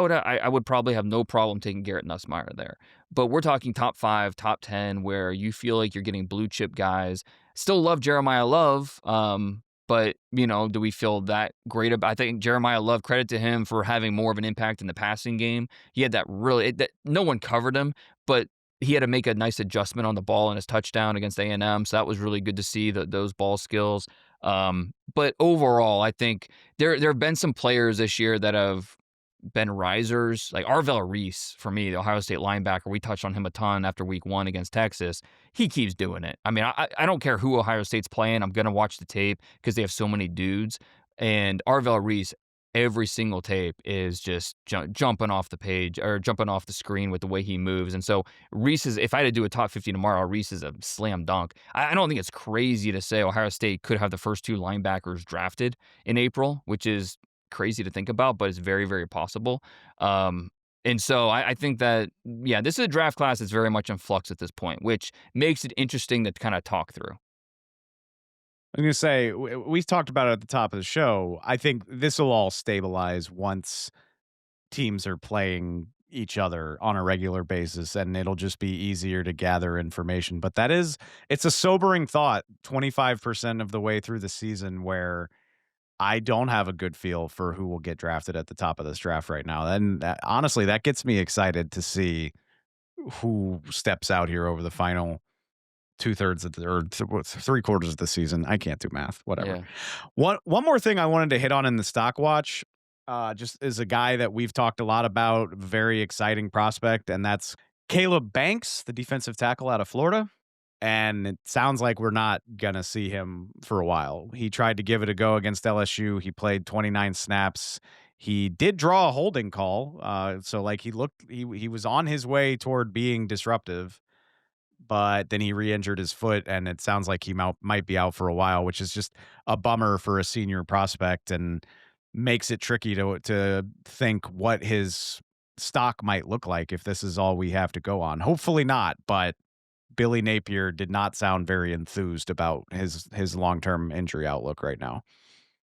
would probably have no problem taking Garrett Nussmeier there. But we're talking top 5, top 10, where you feel like you're getting blue chip guys. Still love Jeremiah Love, but, do we feel that great about I think Jeremiah Love, credit to him for having more of an impact in the passing game. He had that no one covered him, but he had to make a nice adjustment on the ball in his touchdown against A&M, so that was really good to see those ball skills. But overall, I think there have been some players this year that have been risers, like Arvell Reese, for me, the Ohio State linebacker. We touched on him a ton after week 1 against Texas. He keeps doing it. I mean, I don't care who Ohio State's playing. I'm going to watch the tape because they have so many dudes. And Arvell Reese, every single tape is just jumping off the page or jumping off the screen with the way he moves. And so if I had to do a top 50 tomorrow, Reese is a slam dunk. I don't think it's crazy to say Ohio State could have the first 2 linebackers drafted in April, which is crazy to think about, but it's very, very possible. And so I think that, yeah, this is a draft class that's very much in flux at this point, which makes it interesting to kind of talk through. I'm gonna say we talked about it at the top of the show. I think this will all stabilize once teams are playing each other on a regular basis, and it'll just be easier to gather information. But it's a sobering thought. 25% of the way through the season, where I don't have a good feel for who will get drafted at the top of this draft right now. And honestly, that gets me excited to see who steps out here over the final 2/3 of or 3/4 of the season. I can't do math, whatever. Yeah. One more thing I wanted to hit on in the stock watch, just is a guy that we've talked a lot about, very exciting prospect, and that's Caleb Banks, the defensive tackle out of Florida. And it sounds like we're not gonna see him for a while. He tried to give it a go against LSU. He played 29 snaps. He did draw a holding call, so like he was on his way toward being disruptive, but then he re-injured his foot, and it sounds like he might be out for a while, which is just a bummer for a senior prospect and makes it tricky to think what his stock might look like if this is all we have to go on. Hopefully not, but Billy Napier did not sound very enthused about his long-term injury outlook right now.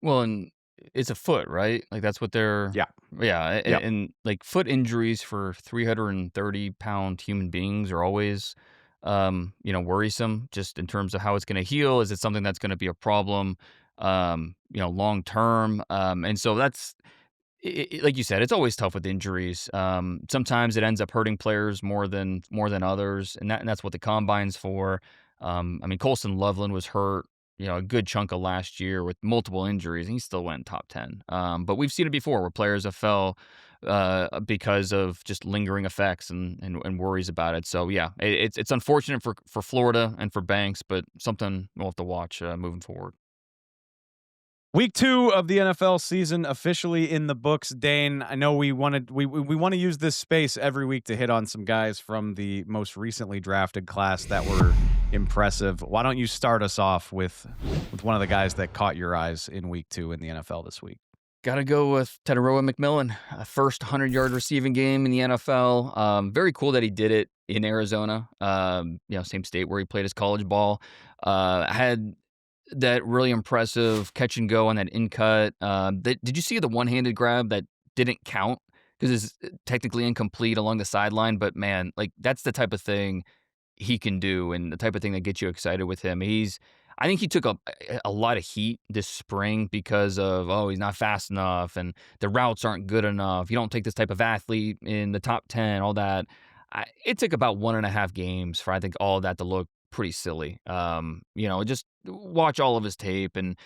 Well, and it's a foot, right? Like, that's what they're Yeah. yeah, Yep. and, like, foot injuries for 330-pound human beings are always, worrisome just in terms of how it's gonna heal. Is it something that's gonna be a problem, long term? And so that's like you said, it's always tough with injuries. Sometimes it ends up hurting players more than others, and that's what the combine's for. I mean, Colson Loveland was hurt, a good chunk of last year with multiple injuries, and he still went top 10. But we've seen it before where players have fell because of just lingering effects and worries about it. So yeah, it's unfortunate for Florida and for Banks, but something we'll have to watch moving forward. Week 2 of the NFL season officially in the books. Dane, I know we want to use this space every week to hit on some guys from the most recently drafted class that were impressive. Why don't you start us off with one of the guys that caught your eyes in week 2 in the NFL this week? Gotta go with Tet McMillan, first 100-yard receiving game in the NFL. Very cool that he did it in Arizona, same state where he played his college ball. Had that really impressive catch and go on that in cut. Did you see the one-handed grab that didn't count because it's technically incomplete along the sideline? But man, like that's the type of thing he can do and the type of thing that gets you excited with him. I think he took a lot of heat this spring because of, oh, he's not fast enough and the routes aren't good enough. You don't take this type of athlete in the top 10, all that. It took about 1.5 games for I think all of that to look pretty silly. Just watch all of his tape and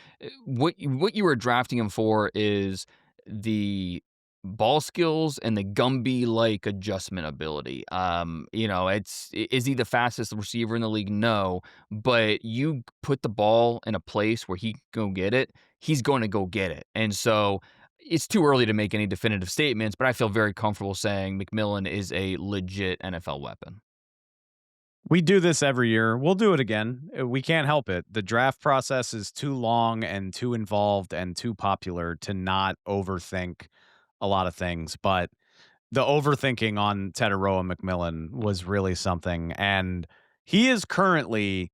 what you were drafting him for is the ball skills and the Gumby-like adjustment ability. Is he the fastest receiver in the league? No, but you put the ball in a place where he can go get it, he's going to go get it. And so it's too early to make any definitive statements, but I feel very comfortable saying McMillan is a legit NFL weapon. We do this every year. We'll do it again. We can't help it. The draft process is too long and too involved and too popular to not overthink a lot of things. But the overthinking on Tetaroa McMillan was really something. And he is currently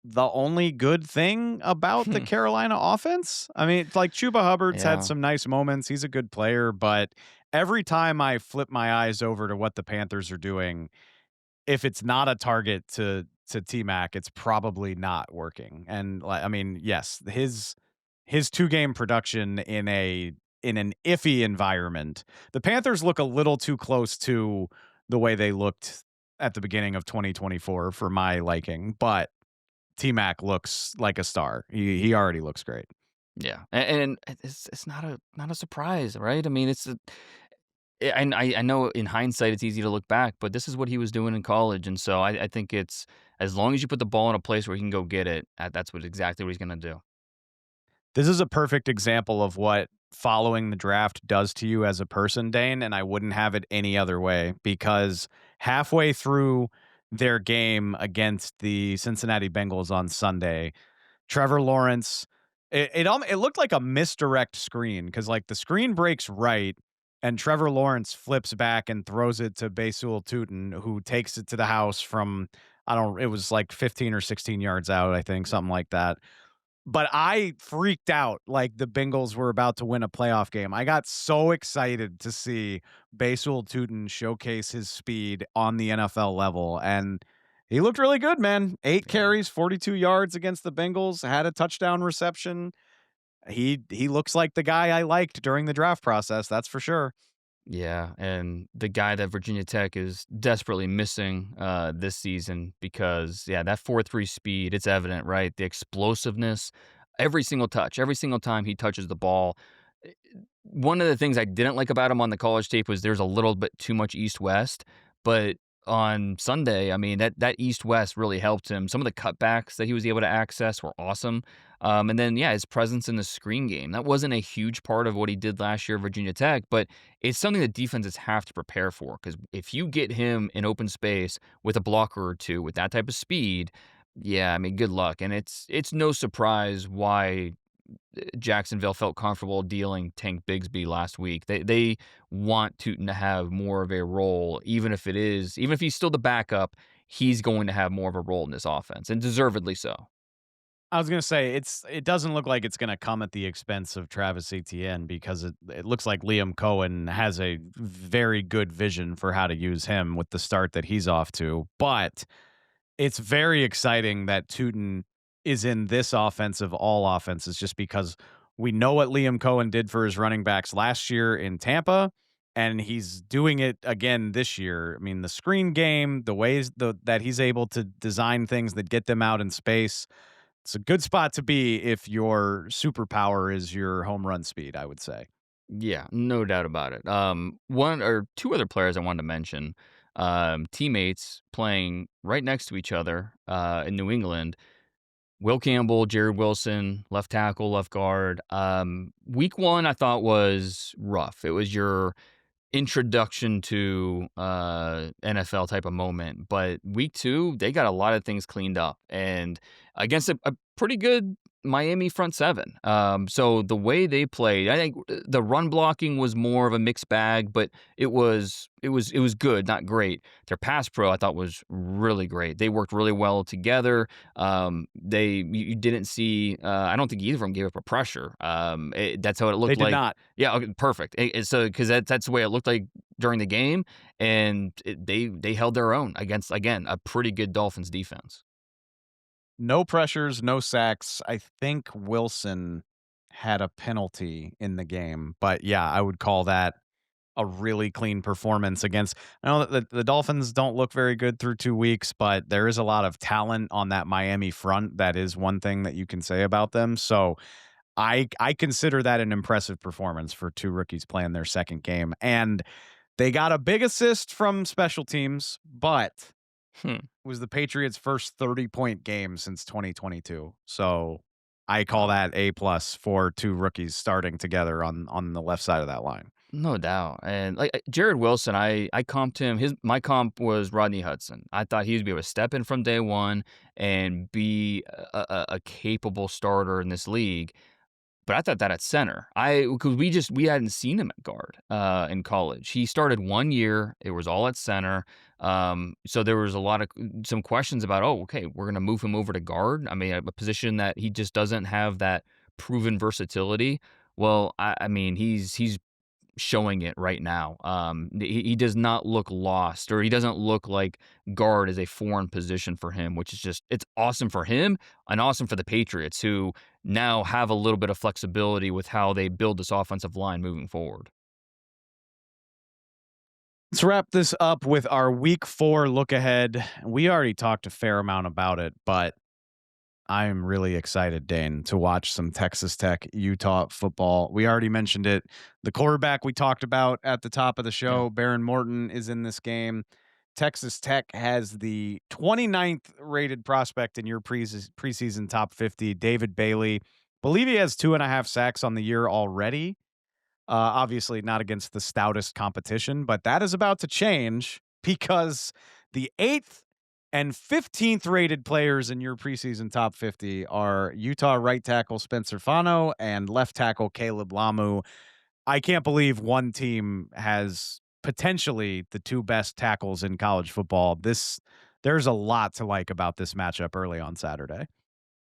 the only good thing about the Carolina offense. I mean, it's like Chuba Hubbard's had Yeah. some nice moments. He's a good player. But every time I flip my eyes over to what the Panthers are doing, if it's not a target to T-Mac, it's probably not working. And like, I mean, yes, his 2 game production in an iffy environment. The Panthers look a little too close to the way they looked at the beginning of 2024 for my liking, but T-Mac looks like a star. He already looks great. Yeah, and it's not a surprise, right? I mean, I know in hindsight it's easy to look back, but this is what he was doing in college, and so I think it's as long as you put the ball in a place where he can go get it, that's exactly what he's gonna do. This is a perfect example of what following the draft does to you as a person, Dane, and I wouldn't have it any other way because halfway through their game against the Cincinnati Bengals on Sunday, Trevor Lawrence, it looked like a misdirect screen because like the screen breaks right and Trevor Lawrence flips back and throws it to Bhayshul Tuten, who takes it to the house from I don't it was like 15 or 16 yards out, I think, something like that. But I freaked out like the Bengals were about to win a playoff game. I got so excited to see Bhayshul Tuten showcase his speed on the NFL level, and he looked really good, man. 8 Yeah. carries, 42 yards against the Bengals, had a touchdown reception. He looks like the guy I liked during the draft process, that's for sure. Yeah, and the guy that Virginia Tech is desperately missing this season because, yeah, that 4.3 speed, it's evident, right? The explosiveness, every single touch, every single time he touches the ball. eh, One of the things I didn't like about him on the college tape was there's a little bit too much east west, but on Sunday, I mean, that east west really helped him. Some of the cutbacks that he was able to access were awesome. And then, yeah, his presence in the screen game. That wasn't a huge part of what he did last year at Virginia Tech, but it's something that defenses have to prepare for because if you get him in open space with a blocker or two with that type of speed, yeah, I mean, good luck. And it's no surprise why Jacksonville felt comfortable dealing Tank Bigsby last week. They want Tootin to have more of a role, even if he's still the backup, he's going to have more of a role in this offense, and deservedly so. I was gonna say it doesn't look like it's gonna come at the expense of Travis Etienne because it looks like Liam Cohen has a very good vision for how to use him with the start that he's off to. But it's very exciting that Tuten is in this offense of all offenses just because we know what Liam Cohen did for his running backs last year in Tampa, and he's doing it again this year. I mean, the screen game, the ways that he's able to design things that get them out in space. It's a good spot to be if your superpower is your home run speed, I would say. Yeah, no doubt about it. One or two other players I wanted to mention, teammates playing right next to each other in New England. Will Campbell, Jared Wilson, left tackle, left guard. Week one I thought was rough. It was your introduction to NFL type of moment. But week two, they got a lot of things cleaned up and against a pretty good Miami front seven. So the way they played, I think the run blocking was more of a mixed bag, but it was good, not great. Their pass pro I thought was really great. They worked really well together. You didn't see. I don't think either of them gave up a pressure. That's how it They looked did like. not. Yeah, okay, perfect. So because that's the way it looked like during the game, and they held their own against again a pretty good Dolphins defense. No pressures, no sacks. I think Wilson had a penalty in the game, but yeah, I would call that a really clean performance against. I know that the Dolphins don't look very good through 2 weeks, but there is a lot of talent on that Miami front. That is one thing that you can say about them. So I consider that an impressive performance for two rookies playing their second game. And they got a big assist from special teams, but Hmm. it was the Patriots' first 30-point game since 2022. So I call Wow. that A plus for two rookies starting together on the left side of that line. No doubt. And like Jared Wilson, I comped him. My comp was Rodney Hudson. I thought he would be able to step in from day one and be a capable starter in this league. But I thought that at center, I because we hadn't seen him at guard in college. He started 1 year. It was all at center. So there was a lot of some questions about, oh, okay, we're gonna move him over to guard. I mean, a position that he just doesn't have that proven versatility. Well, I mean, he's showing it right now. He does not look lost, or he doesn't look like guard is a foreign position for him, which is just it's awesome for him and awesome for the Patriots, who now have a little bit of flexibility with how they build this offensive line moving forward. Let's wrap this up with our week 4 look ahead. We already talked a fair amount about it, but I'm really excited, Dane, to watch some Texas Tech Utah football. We already mentioned it. The quarterback we talked about at the top of the Yeah. show, Behren Morton, is in this game. Texas Tech has the 29th rated prospect in your preseason top 50, David Bailey. Believe he has 2.5 sacks on the year already. Obviously, not against the stoutest competition, but that is about to change because the 8th and 15th rated players in your preseason top 50 are Utah right tackle Spencer Fano and left tackle Caleb Lamu. I can't believe one team has potentially the two best tackles in college football. There's a lot to like about this matchup early on Saturday.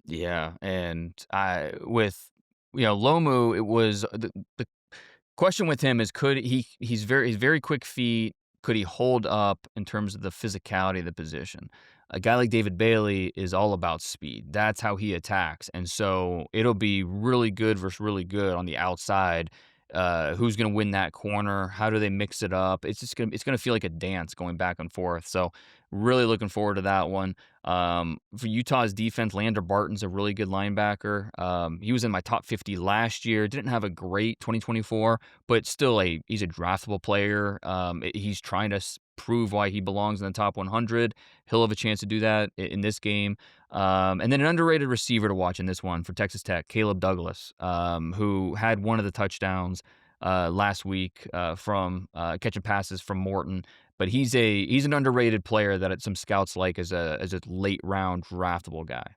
Yeah, and I with Lomu, it was the question with him is could he's very quick feet. Could he hold up in terms of the physicality of the position? A guy like David Bailey is all about speed. That's how he attacks. And so it'll be really good versus really good on the outside. Who's going to win that corner? How do they mix it up? It's gonna feel like a dance going back and forth. So really looking forward to that one. For Utah's defense, Lander Barton's a really good linebacker. He was in my top 50 last year. Didn't have a great 2024, but still he's a draftable player. He's trying to prove why he belongs in the top 100. He'll have a chance to do that in this game. And then an underrated receiver to watch in this one for Texas Tech, Caleb Douglas, who had one of the touchdowns last week from catching passes from Morton. But he's an underrated player that some scouts like as a late round draftable guy.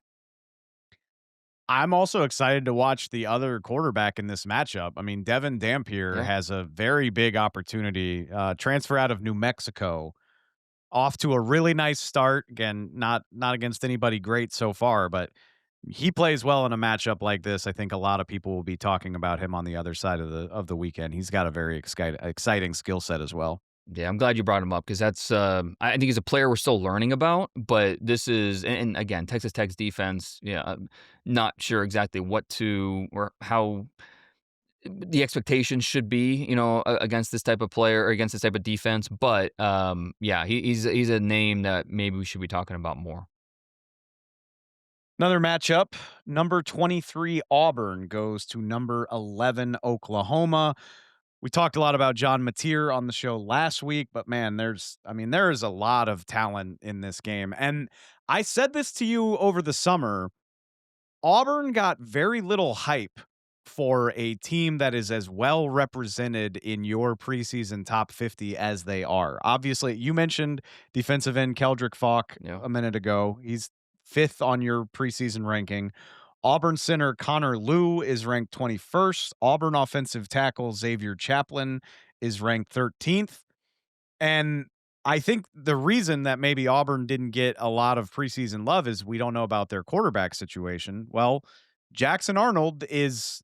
I'm also excited to watch the other quarterback in this matchup. I mean, Devin Dampier Yeah. has a very big opportunity. Transfer out of New Mexico, off to a really nice start. Again, not against anybody great so far, but he plays well in a matchup like this. I think a lot of people will be talking about him on the other side of the weekend. He's got a very exciting skill set as well. Yeah, I'm glad you brought him up because that's I think he's a player we're still learning about, but this is and again, Texas Tech's defense, yeah, I'm not sure exactly what to or how the expectations should be, against this type of player or against this type of defense, but yeah, he's a name that maybe we should be talking about more. Another matchup, number 23 Auburn goes to number 11 Oklahoma. We talked a lot about John Mateer on the show last week, but man, there is a lot of talent in this game. And I said this to you over the summer. Auburn got very little hype for a team that is as well represented in your preseason top 50 as they are. Obviously, you mentioned defensive end Keldrick Falk Yeah. a minute ago. He's fifth on your preseason ranking. Auburn center Connor Liu is ranked 21st. Auburn offensive tackle Xavier Chaplin is ranked 13th. And I think the reason that maybe Auburn didn't get a lot of preseason love is we don't know about their quarterback situation. Well, Jackson Arnold he's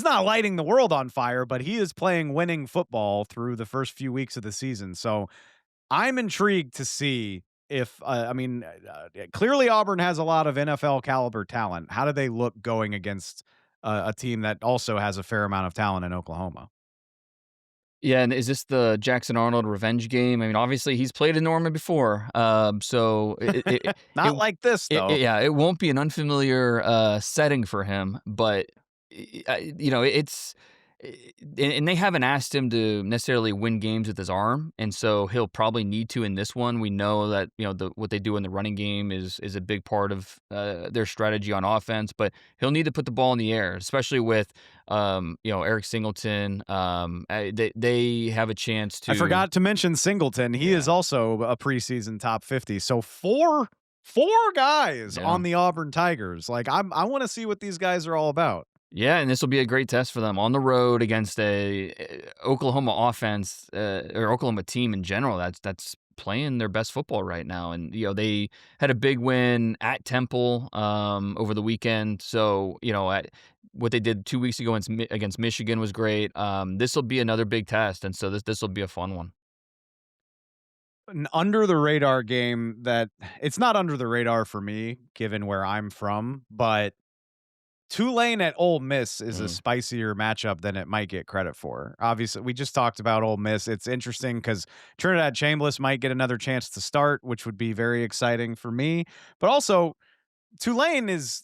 not lighting the world on fire, but he is playing winning football through the first few weeks of the season. So I'm intrigued to see if, clearly Auburn has a lot of NFL caliber talent. How do they look going against a team that also has a fair amount of talent in Oklahoma? Yeah, and is this the Jackson Arnold revenge game? I mean, obviously he's played in Norman before, so Not like this, though. yeah, it won't be an unfamiliar setting for him, but it's and they haven't asked him to necessarily win games with his arm, and so he'll probably need to in this one. We know that what they do in the running game is a big part of their strategy on offense, but he'll need to put the ball in the air, especially with Eric Singleton. They have a chance I to forgot to mention Singleton. He is yeah also a preseason top 50. So four guys yeah. on the Auburn Tigers. Like I want to see what these guys are all about. Yeah, and this will be a great test for them on the road against a Oklahoma offense or Oklahoma team in general. That's playing their best football right now, and they had a big win at Temple over the weekend. So what they did 2 weeks ago against Michigan was great. This will be another big test, and so this will be a fun one. An under the radar game that it's not under the radar for me, given where I'm from, but Tulane at Ole Miss is a Mm. spicier matchup than it might get credit for. Obviously, we just talked about Ole Miss. It's interesting because Trinidad Chambliss might get another chance to start, which would be very exciting for me. But also, Tulane is,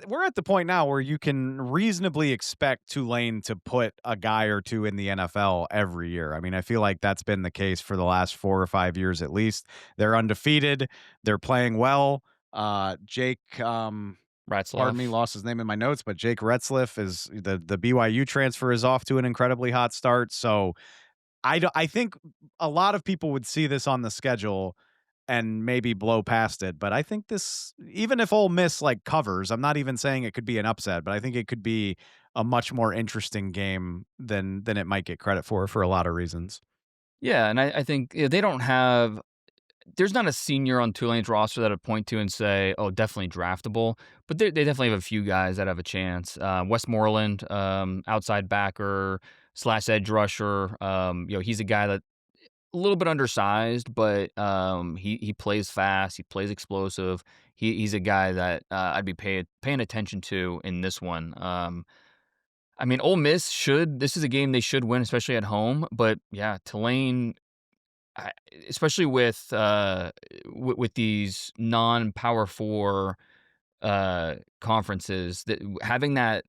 we're at the point now where you can reasonably expect Tulane to put a guy or two in the NFL every year. I mean, I feel like that's been the case for the last 4 or 5 years at least. They're undefeated, they're playing well. Jake, pardon me, Ratzlaff. lost his name in my notes, but Jake Retzliff is the BYU transfer is off to an incredibly hot start. So I think a lot of people would see this on the schedule and maybe blow past it. But I think this, even if Ole Miss like covers, I'm not even saying it could be an upset, but I think it could be a much more interesting game than it might get credit for a lot of reasons. Yeah, and I think they don't have. There's not a senior on Tulane's roster that I'd point to and say, "Oh, definitely draftable." But they definitely have a few guys that have a chance. Westmoreland, outside backer slash edge rusher. He's a guy that a little bit undersized, but he plays fast. He plays explosive. He's a guy that I'd be paying attention to in this one. I mean, Ole Miss should. This is a game they should win, especially at home. But yeah, Tulane I especially with these non-Power 4, conferences, that having that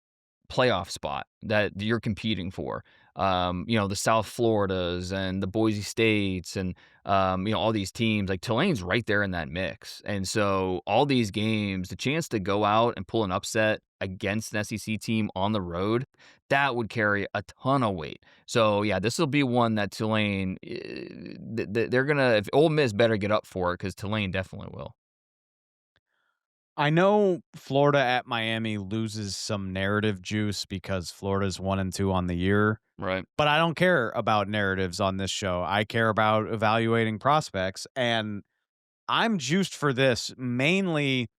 playoff spot that you're competing for, the South Floridas and the Boise States and, all these teams, like, Tulane's right there in that mix, and so all these games, the chance to go out and pull an upset against an SEC team on the road, that would carry a ton of weight. So, yeah, this will be one that Tulane, they're gonna if Ole Miss better get up for it because Tulane definitely will. I know Florida at Miami loses some narrative juice because Florida's 1-2 on the year, Right. but I don't care about narratives on this show. I care about evaluating prospects, and I'm juiced for this mainly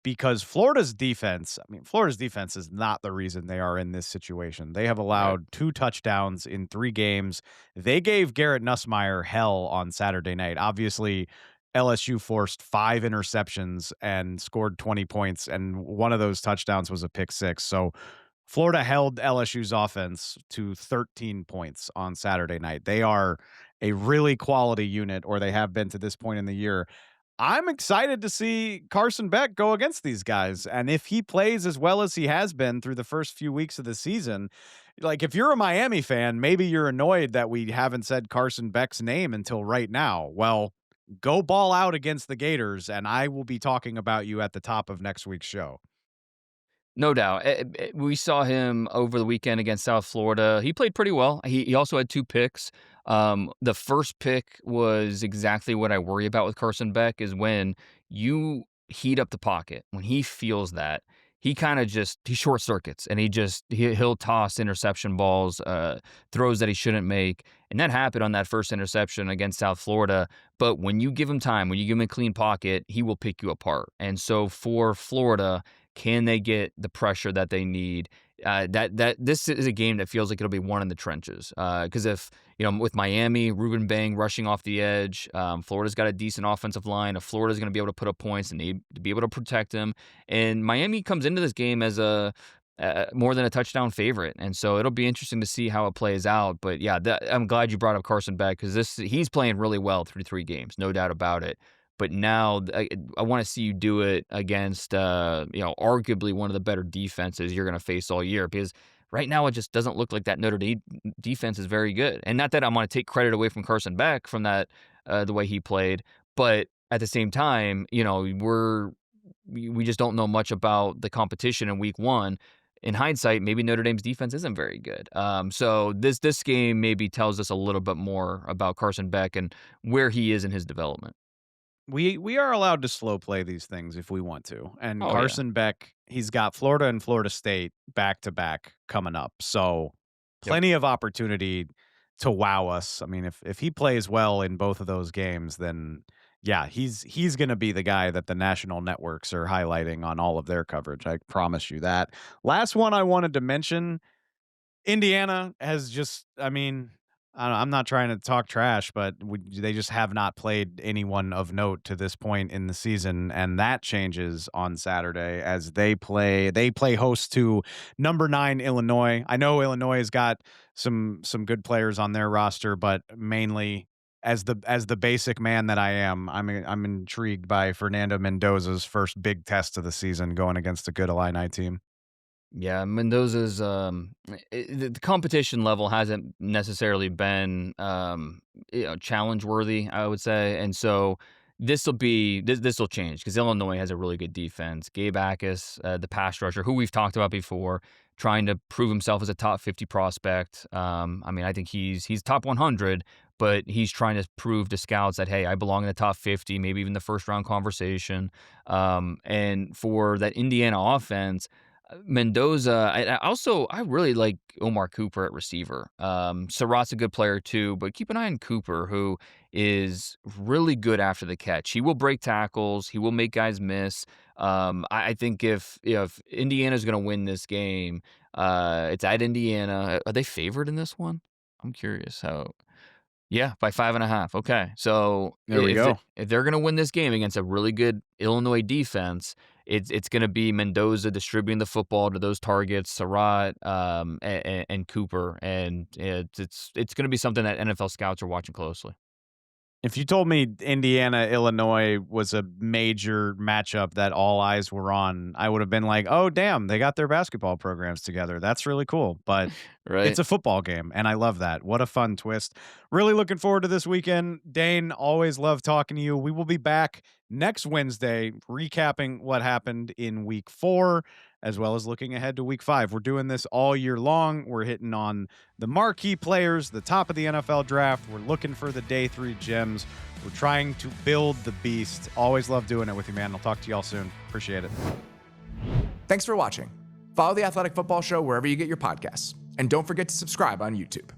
because Florida's defense, I mean, Florida's defense is not the reason they are in this situation. They have Right. allowed 2 touchdowns in 3 games. They gave Garrett Nussmeier hell on Saturday night. Obviously, LSU forced 5 interceptions and scored 20 points, and one of those touchdowns was a pick six. So Florida held LSU's offense to 13 points on Saturday night. They are a really quality unit, or they have been to this point in the year. I'm excited to see Carson Beck go against these guys. And if he plays as well as he has been through the first few weeks of the season, like if you're a Miami fan, maybe you're annoyed that we haven't said Carson Beck's name until right now. Well, go ball out against the Gators, and I will be talking about you at the top of next week's show. No doubt. We saw him over the weekend against South Florida. He played pretty well. He also had 2 picks. The first pick was exactly what I worry about with Carson Beck is when you heat up the pocket, when he feels that, he kinda just he short circuits and he'll toss interception balls, throws that he shouldn't make, and that happened on that first interception against South Florida, but when you give him time, when you give him a clean pocket, he will pick you apart, and so for Florida, can they get the pressure that they need? That this is a game that feels like it'll be won in the trenches. Because if with Miami, Ruben Bang rushing off the edge, Florida's got a decent offensive line. If Florida's going to be able to put up points and need to be able to protect them, and Miami comes into this game as a more than a touchdown favorite, and so it'll be interesting to see how it plays out. But yeah, I'm glad you brought up Carson Beck because he's playing really well through 3 games, no doubt about it. But now I want to see you do it against, arguably one of the better defenses you're going to face all year because right now it just doesn't look like that Notre Dame defense is very good. And not that I'm going to take credit away from Carson Beck from that, the way he played, but at the same time, we just don't know much about the competition in week 1. In hindsight, maybe Notre Dame's defense isn't very good. So this game maybe tells us a little bit more about Carson Beck and where he is in his development. We are allowed to slow play these things if we want to. And Oh, yeah. Carson Beck, he's got Florida and Florida State back to back coming up. So Yep. plenty of opportunity to wow us. I mean, if he plays well in both of those games, then yeah, he's going to be the guy that the national networks are highlighting on all of their coverage. I promise you that. Last one I wanted to mention, Indiana has just, I mean, I don't know, I'm not trying to talk trash, but they just have not played anyone of note to this point in the season, and that changes on Saturday as they play host to number 9 Illinois. I know Illinois has got some good players on their roster, but mainly as the basic man that I am, I'm intrigued by Fernando Mendoza's first big test of the season going against a good Illini team. Yeah, Mendoza's the competition level hasn't necessarily been challenge worthy, I would say, and so this will change because Illinois has a really good defense. Gabe Akis, the pass rusher, who we've talked about before, trying to prove himself as a top 50 prospect. I mean, I think he's top 100, but he's trying to prove to scouts that hey, I belong in the top 50, maybe even the first round conversation. And for that Indiana offense. Mendoza, I really like Omar Cooper at receiver. Surratt's a good player too, but keep an eye on Cooper, who is really good after the catch. He will break tackles. He will make guys miss. I think if Indiana's going to win this game, it's at Indiana. Are they favored in this one? I'm curious how. Yeah, by 5.5. Okay. So There we go. if they're gonna win this game against a really good Illinois defense, it's gonna be Mendoza distributing the football to those targets, Surratt, and Cooper, and it's gonna be something that NFL scouts are watching closely. If you told me Indiana, Illinois was a major matchup that all eyes were on, I would have been like, "Oh, damn, they got their basketball programs together. That's really cool." But it's Right? a football game, and I love that. What a fun twist. Really looking forward to this weekend. Dane, always love talking to you. We will be back next Wednesday recapping what happened in week 4 as well as looking ahead to week 5. We're doing this all year long. We're hitting on the marquee players, the top of the NFL draft. We're looking for the day 3 gems. We're trying to build the beast. Always love doing it with you, man. I'll talk to y'all soon. Appreciate it. Thanks for watching. Follow the Athletic Football Show wherever you get your podcasts. And don't forget to subscribe on YouTube.